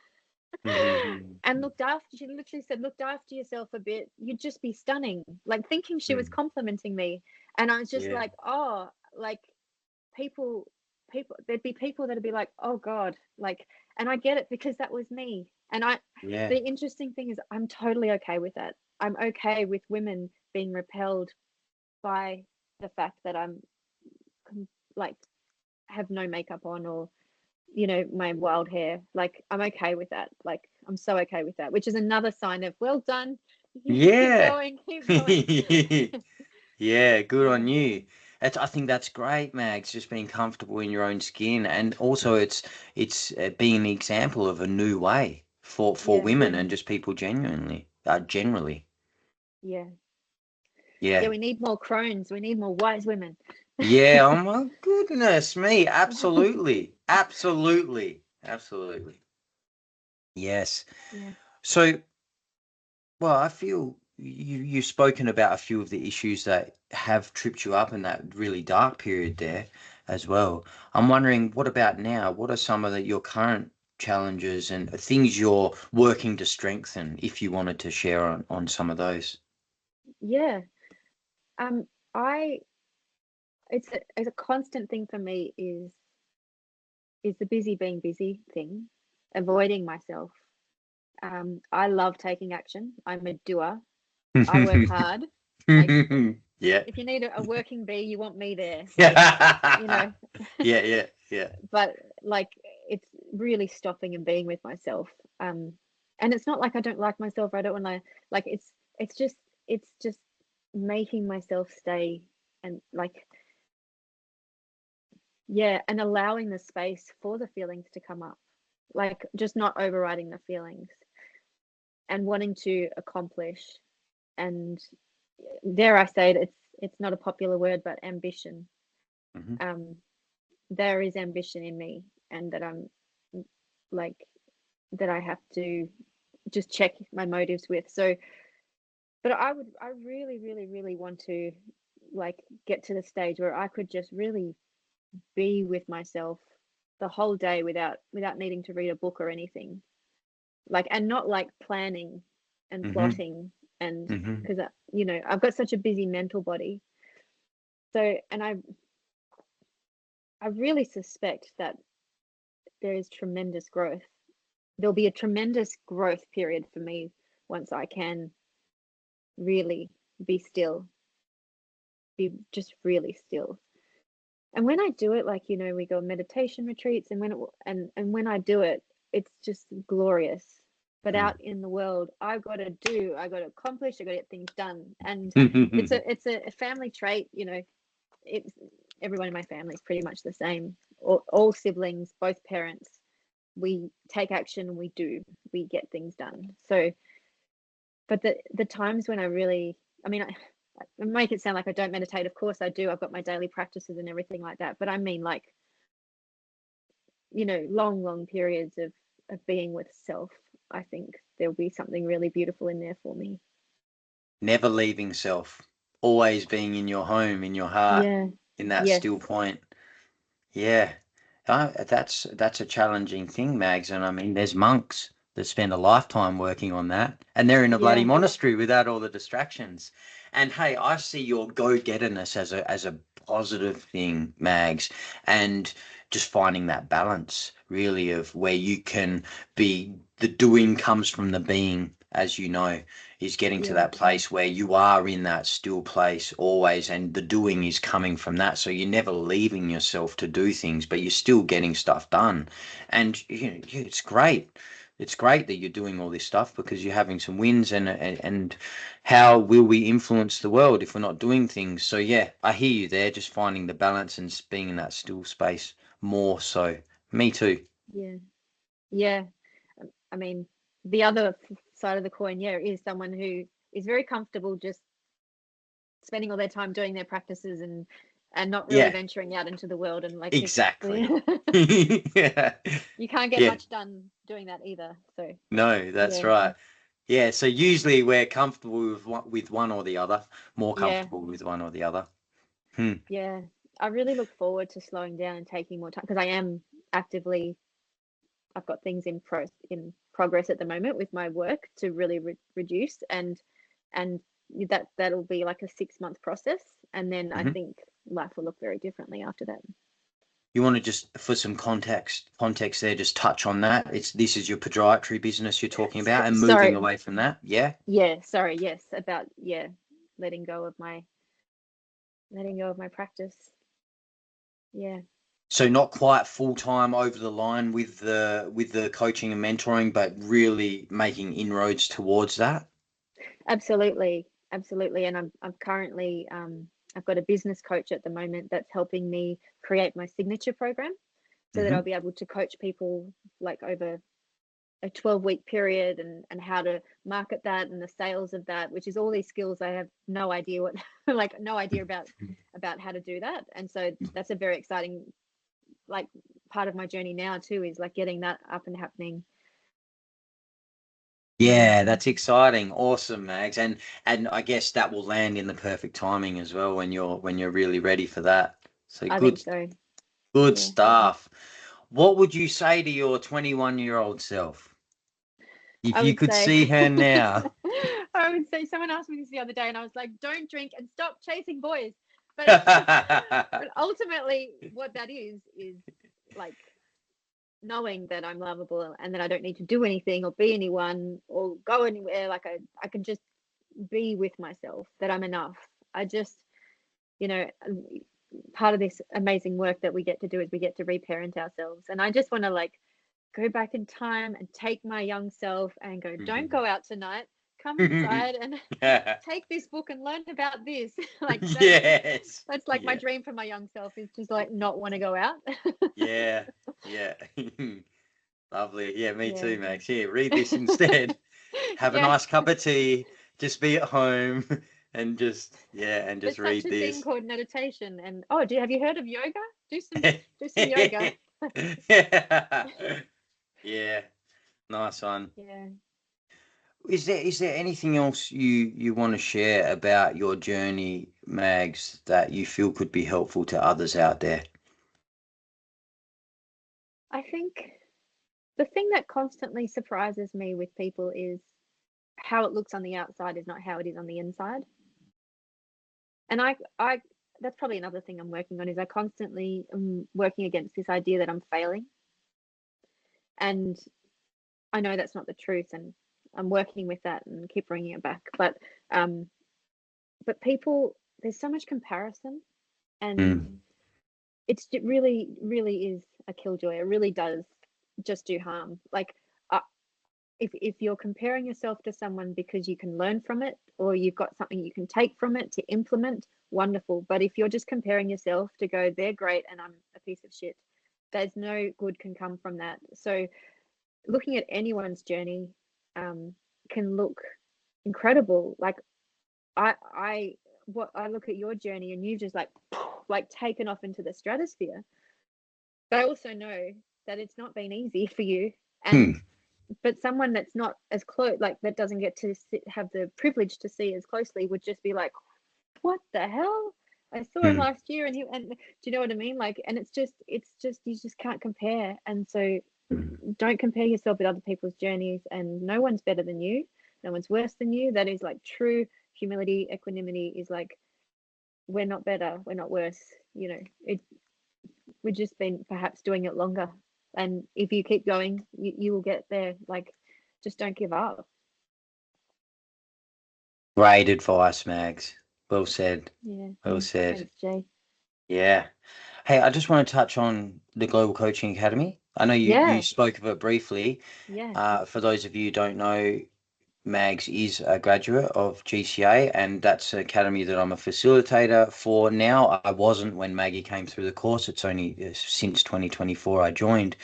Mhm. And looked after, she literally said, looked after yourself a bit, you'd just be stunning. Like thinking she was Mm. complimenting me. And I was just Yeah. like, oh, like people, there'd be people that'd be like, oh God, like, and I get it because that was me. And Yeah. the interesting thing is I'm totally okay with that. I'm okay with women being repelled by the fact that I'm like have no makeup on, or my wild hair. Like I'm okay with that. Like I'm so okay with that, which is another sign of well done. Keep Yeah. going, keep going. Yeah, good Yeah, on you. I think that's great, Mags, just being comfortable in your own skin, and also it's being an example of a new way for yeah, women and just people genuinely, generally. yeah, yeah. Yeah. We need more crones. We need more wise women. Yeah, oh my goodness me. Absolutely. Absolutely. Absolutely. Yes. Yeah, So, well, I feel you've spoken about a few of the issues that have tripped you up in that really dark period there as well. I'm wondering, what about now? What are some of your current challenges and things you're working to strengthen, if you wanted to share on some of those? yeah. I it's a constant thing for me is the busy being busy thing, avoiding myself. I love taking action. I'm a doer. I work hard. Like Yeah. if you need a working bee, you want me there. Like, you Yeah, know, yeah, yeah. but like it's really stopping and being with myself. And it's not like I don't like myself. I don't want to like it's just making myself stay and like yeah, and allowing the space for the feelings to come up. Like just not overriding the feelings and wanting to accomplish and dare I say it, it's not a popular word, but ambition. Hmm. Um, there is ambition in me, and that I'm like that I have to just check my motives with. So, but I really, really, really want to like get to the stage where I could just really be with myself the whole day without needing to read a book or anything. Like, and not like planning and Hmm. plotting and Hmm. because I've got such a busy mental body. So, and I really suspect that there is tremendous growth. There'll be a tremendous growth period for me once I can really be still, be just really still. And when I do it, like we go on meditation retreats, and when I do it, it's just glorious. But out in the world, I got to accomplish, I got to get things done, and it's a family trait. It's everyone in my family is pretty much the same. All siblings, both parents, we take action, we get things done. So, but the times when I really, I mean, I make it sound like I don't meditate. Of course I do. I've got my daily practices and everything like that. But I mean, like, long, long periods of being with self. I think there'll be something really beautiful in there for me. Never leaving self, always being in your home, in your heart, Yeah. in that Yes. still point. Yeah, that's a challenging thing, Mags. And I mean, there's monks that spend a lifetime working on that, and they're in a bloody Yeah. monastery without all the distractions. And hey, I see your go-getterness as a positive thing, Mags, and just finding that balance really of where you can be. The doing comes from the being, as you know, is getting to Yeah. that place where you are in that still place always, and the doing is coming from that. So you're never leaving yourself to do things, but you're still getting stuff done. And it's great. It's great that you're doing all this stuff because you're having some wins, and how will we influence the world if we're not doing things? So yeah, I hear you there, just finding the balance and being in that still space more so. Me too. Yeah. Yeah. I mean, the other side of the coin, yeah, is someone who is very comfortable just spending all their time doing their practices and not really Yeah, venturing out into the world and like just exactly. Yeah. you can't get Yeah. much done doing that either. So No, that's yeah, right. Yeah, so usually we're comfortable with one or the other, more yeah, comfortable with one or the other. Hmm. yeah. I really look forward to slowing down and taking more time because I am actively I've got things in progress at the moment with my work to really reduce, and that'll be like a 6-month process, and then I think life will look very differently after that. You want to just, for some context there, just touch on that. This is your podiatry business you're talking about, and moving away from that. Yeah. Yes, about letting go of my practice. Yeah. So not quite full-time over the line with the coaching and mentoring, but really making inroads towards that. Absolutely. And I'm currently I've got a business coach at the moment that's helping me create my signature program, so that I'll be able to coach people like over a 12-week period, and how to market that, and the sales of that, which is all these skills I have no idea about how to do that. And so that's a very exciting like part of my journey now too, is like getting that up and happening. Yeah, that's exciting. Awesome, Mags. And I guess that will land in the perfect timing as well when you're really ready for that. So I good. think so. Good stuff. What would you say to your 21-year-old self if you could see her now? I would say, someone asked me this the other day, and I was like, don't drink and stop chasing boys. But ultimately what that is like knowing that I'm lovable, and that I don't need to do anything or be anyone or go anywhere. Like I can just be with myself, that I'm enough. I just, part of this amazing work that we get to do is we get to reparent ourselves. And I just want to like go back in time and take my young self and go, don't go out tonight, come inside and take this book and learn about this. Like that's like my dream for my young self, is just like not want to go out. Yeah. Lovely. Yeah, me too, Max. Here, read this instead. Have a nice cup of tea, just be at home and just read this. There's such a thing called meditation. And have you heard of yoga? Do some yoga. Yeah, nice one. Yeah. Is there anything else you want to share about your journey, Mags, that you feel could be helpful to others out there? I think the thing that constantly surprises me with people is how it looks on the outside is not how it is on the inside. And I that's probably another thing I'm working on, is I constantly am working against this idea that I'm failing. And I know that's not the truth, and I'm working with that and keep bringing it back. But people, there's so much comparison, and it really, really is a killjoy. It really does just do harm. Like, if you're comparing yourself to someone because you can learn from it, or you've got something you can take from it to implement, wonderful. But if you're just comparing yourself to go, they're great and I'm a piece of shit, there's no good can come from that. So looking at anyone's journey can look incredible. Like I look at your journey, and you've just like taken off into the stratosphere. But I also know that it's not been easy for you. And but someone that's not as close, like that doesn't get to have the privilege to see as closely, would just be like, what the hell? I saw him last year, and do you know what I mean? Like, and it's just you just can't compare. And so don't compare yourself with other people's journeys, and no one's better than you, no one's worse than you. That is like true humility. Equanimity is like, we're not better, we're not worse. We've just been perhaps doing it longer, and if you keep going, you will get there. Like, just don't give up. Great advice, Mags. Well said. Yeah. Well said. Thanks, Jay. Yeah. Hey, I just want to touch on the Global Coaching Academy. I know you spoke of it briefly. Yeah. For those of you who don't know, Mags is a graduate of GCA, and that's an academy that I'm a facilitator for now. I wasn't when Maggie came through the course. It's only since 2024 I joined.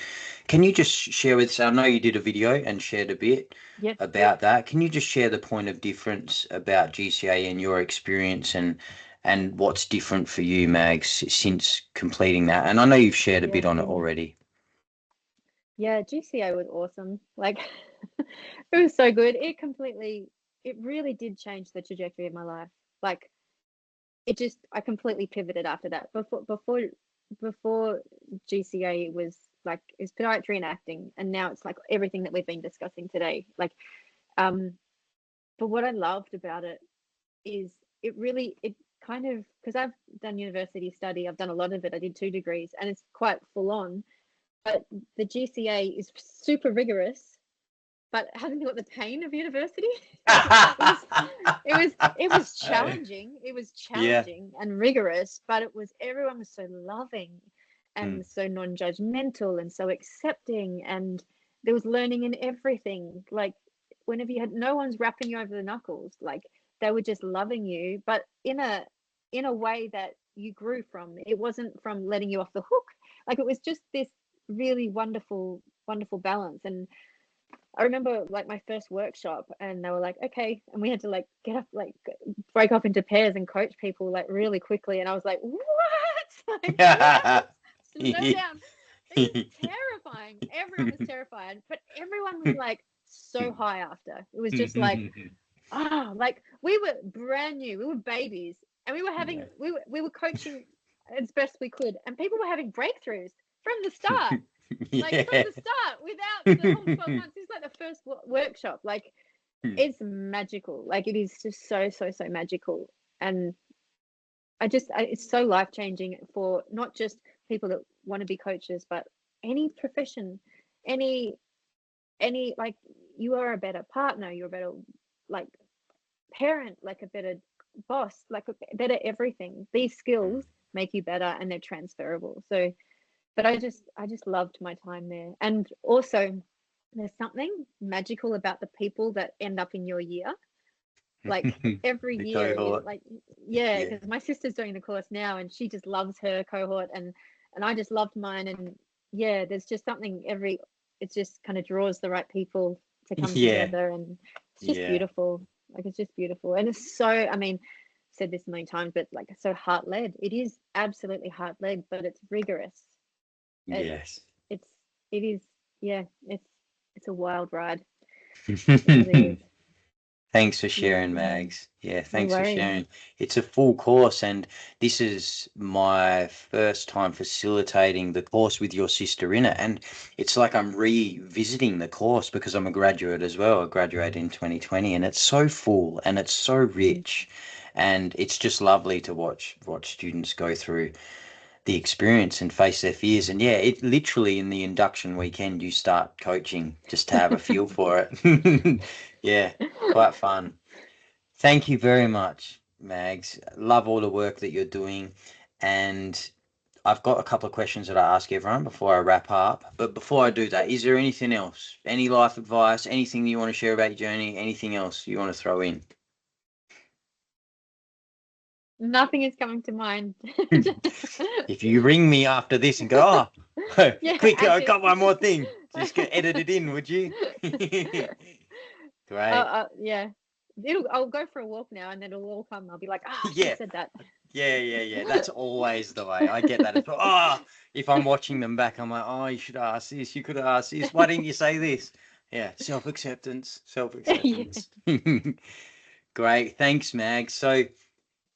Can you just share with us, I know you did a video and shared a bit about that. Can you just share the point of difference about GCA and your experience, and what's different for you, Mags, since completing that? And I know you've shared a bit on it already. Yeah, GCA was awesome. Like, it was so good. It really did change the trajectory of my life. Like, I completely pivoted after that. Before GCA, like it's podiatry and acting, and now it's like everything that we've been discussing today. Like, but what I loved about it is it kind of, because I've done university study, I've done a lot of it. I did 2 degrees, and it's quite full on. But the GCA is super rigorous, but hasn't got the pain of university. it was challenging. It was challenging and rigorous, but everyone was so loving and so non-judgmental and so accepting, and there was learning in everything. Like, whenever you had, no one's rapping you over the knuckles, like they were just loving you, but in a way that you grew from. It wasn't from letting you off the hook. Like, it was just this really wonderful balance. And I remember like my first workshop, and they were like, okay, and we had to like get up, like break up into pairs and coach people like really quickly, and I was like, what? Like, what? Slow down. It was terrifying. Everyone was terrified, but everyone was like so high after. It was just like, like we were brand new, we were babies, and we were having we were coaching as best we could, and people were having breakthroughs from the start. Like, from the start, without the whole 12 months. It's like the first workshop. Like, it's magical. Like, it is just so magical. And it's so life-changing for not just people that want to be coaches, but any profession, any like, you are a better partner, you're a better like parent, like a better boss, like a better everything. These skills make you better, and they're transferable. So, but I just loved my time there. And also, there's something magical about the people that end up in your year. Like, every year, like, because my sister's doing the course now, and she just loves her cohort, and I just loved mine. And there's just something it just kind of draws the right people to come together, and it's just beautiful. Like, it's just beautiful. And it's so, I mean, I've said this a million times, but like, it's so heart-led. It is absolutely heart-led, but it's rigorous. It's a wild ride. It really is. Thanks for sharing, Mags. Thanks for sharing. It's a full course, and this is my first time facilitating the course with your sister in it, and it's like I'm revisiting the course because I'm a graduate as well. I graduated in 2020, and it's so full and it's so rich, and it's just lovely to watch students go through the experience and face their fears. And it literally, in the induction weekend, you start coaching just to have a feel for it. Quite fun. Thank you very much, Mags. Love all the work that you're doing. And I've got a couple of questions that I ask everyone before I wrap up. But before I do that, is there anything else, any life advice, anything you want to share about your journey, anything else you want to throw in? Nothing is coming to mind. If you ring me after this and go, quick, I got one more thing, just get edited in, would you? Great. I'll go for a walk now, and then it'll all come. I'll be like, I said that. Yeah. That's always the way. I get that as well. If I'm watching them back, I'm like, you should ask this. You could have asked this. Why didn't you say this? Yeah, self-acceptance. Great. Thanks, Mag. So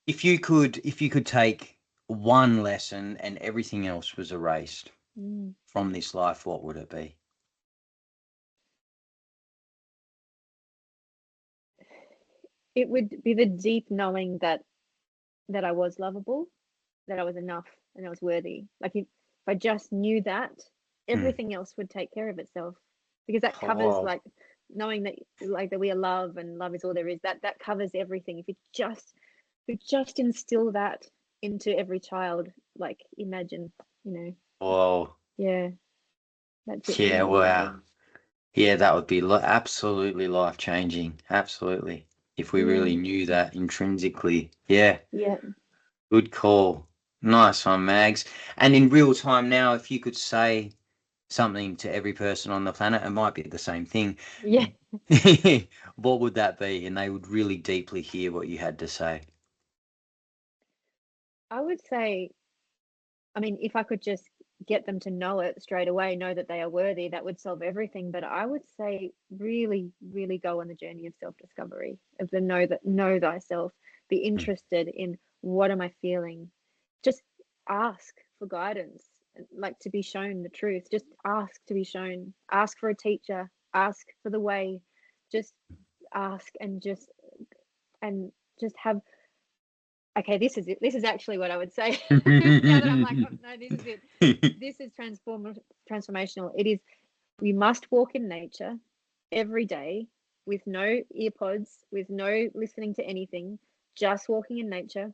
if you could take one lesson and everything else was erased from this life, what would it be? It would be the deep knowing that I was lovable, that I was enough, and I was worthy. Like, if I just knew that, everything else would take care of itself, because that covers like knowing that, like, that we are love, and love is all there is. That covers everything. If you just instill that into every child, like, imagine, Whoa. That's it. Yeah, wow. Yeah, that would be absolutely life-changing. Absolutely. If we really knew that intrinsically. Yeah. Good call. Nice one, Mags. And in real time now, if you could say something to every person on the planet, it might be the same thing. What would that be? And they would really deeply hear what you had to say. I would say, I mean, if I could just get them to know it straight away, know that they are worthy, that would solve everything. But I would say, really, really go on the journey of self-discovery, of the know thyself, be interested in, what am I feeling? Just ask for guidance. like to be shown the truth. Just ask to be shown. Ask for a teacher. Ask for the way. Just ask and just have. Okay, this is it. This is actually what I would say. Now that I'm like, oh, no, this is it. This is transformational. It is. We must walk in nature every day with no earpods, with no listening to anything, just walking in nature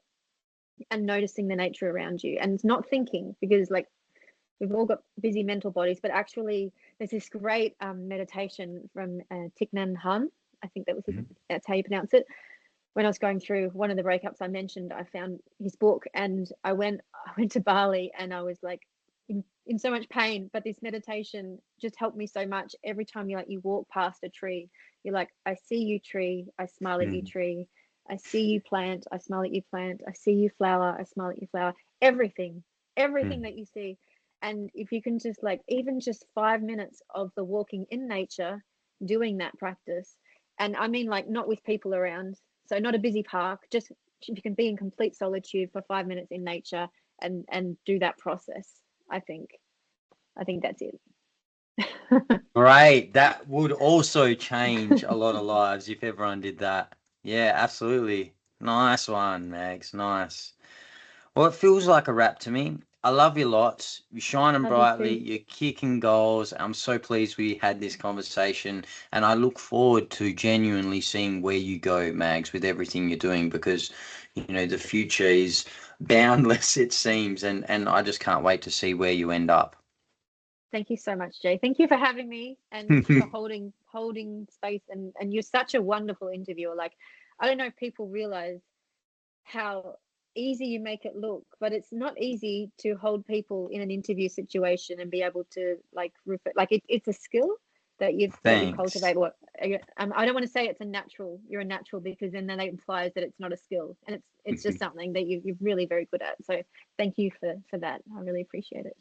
and noticing the nature around you and not thinking, because like we've all got busy mental bodies, but actually there's this great meditation from Thich Nhat Hanh. I think that's how you pronounce it. When I was going through one of the breakups I mentioned, I found his book, and I went to Bali, and I was like in so much pain, but this meditation just helped me so much. Every time you walk past a tree, you're like, I see you tree, I smile at you tree. I see you plant, I smile at you plant. I see you flower, I smile at you flower. Everything that you see. And if you can just like, even just 5 minutes of the walking in nature, doing that practice. And I mean, like, not with people around. So not a busy park, just if you can be in complete solitude for 5 minutes in nature and do that process. I think that's it. Great. That would also change a lot of lives if everyone did that. Yeah, absolutely. Nice one, Mags. Nice. Well, it feels like a wrap to me. I love you lots. You're shining Love you brightly. too. You're kicking goals. I'm so pleased we had this conversation, and I look forward to genuinely seeing where you go, Mags, with everything you're doing, because the future is boundless, it seems, and I just can't wait to see where you end up. Thank you so much, Jay. Thank you for having me and for holding space. And you're such a wonderful interviewer. Like, I don't know if people realize how easy you make it look, but it's not easy to hold people in an interview situation and be able to like refer, like it's a skill that you Thanks. cultivate. I don't want to say it's a natural. You're a natural, because then that implies that it's not a skill, and it's just something that you're really very good at. So thank you for that. I really appreciate it.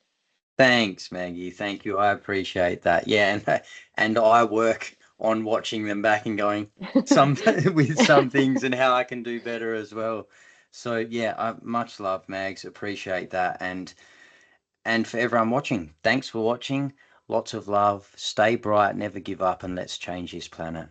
Thanks, Maggie. Thank you. I appreciate that. Yeah, and I work on watching them back and going some with some things and how I can do better as well. So yeah, much love, Mags. Appreciate that. And for everyone watching, thanks for watching. Lots of love. Stay bright, never give up, and let's change this planet.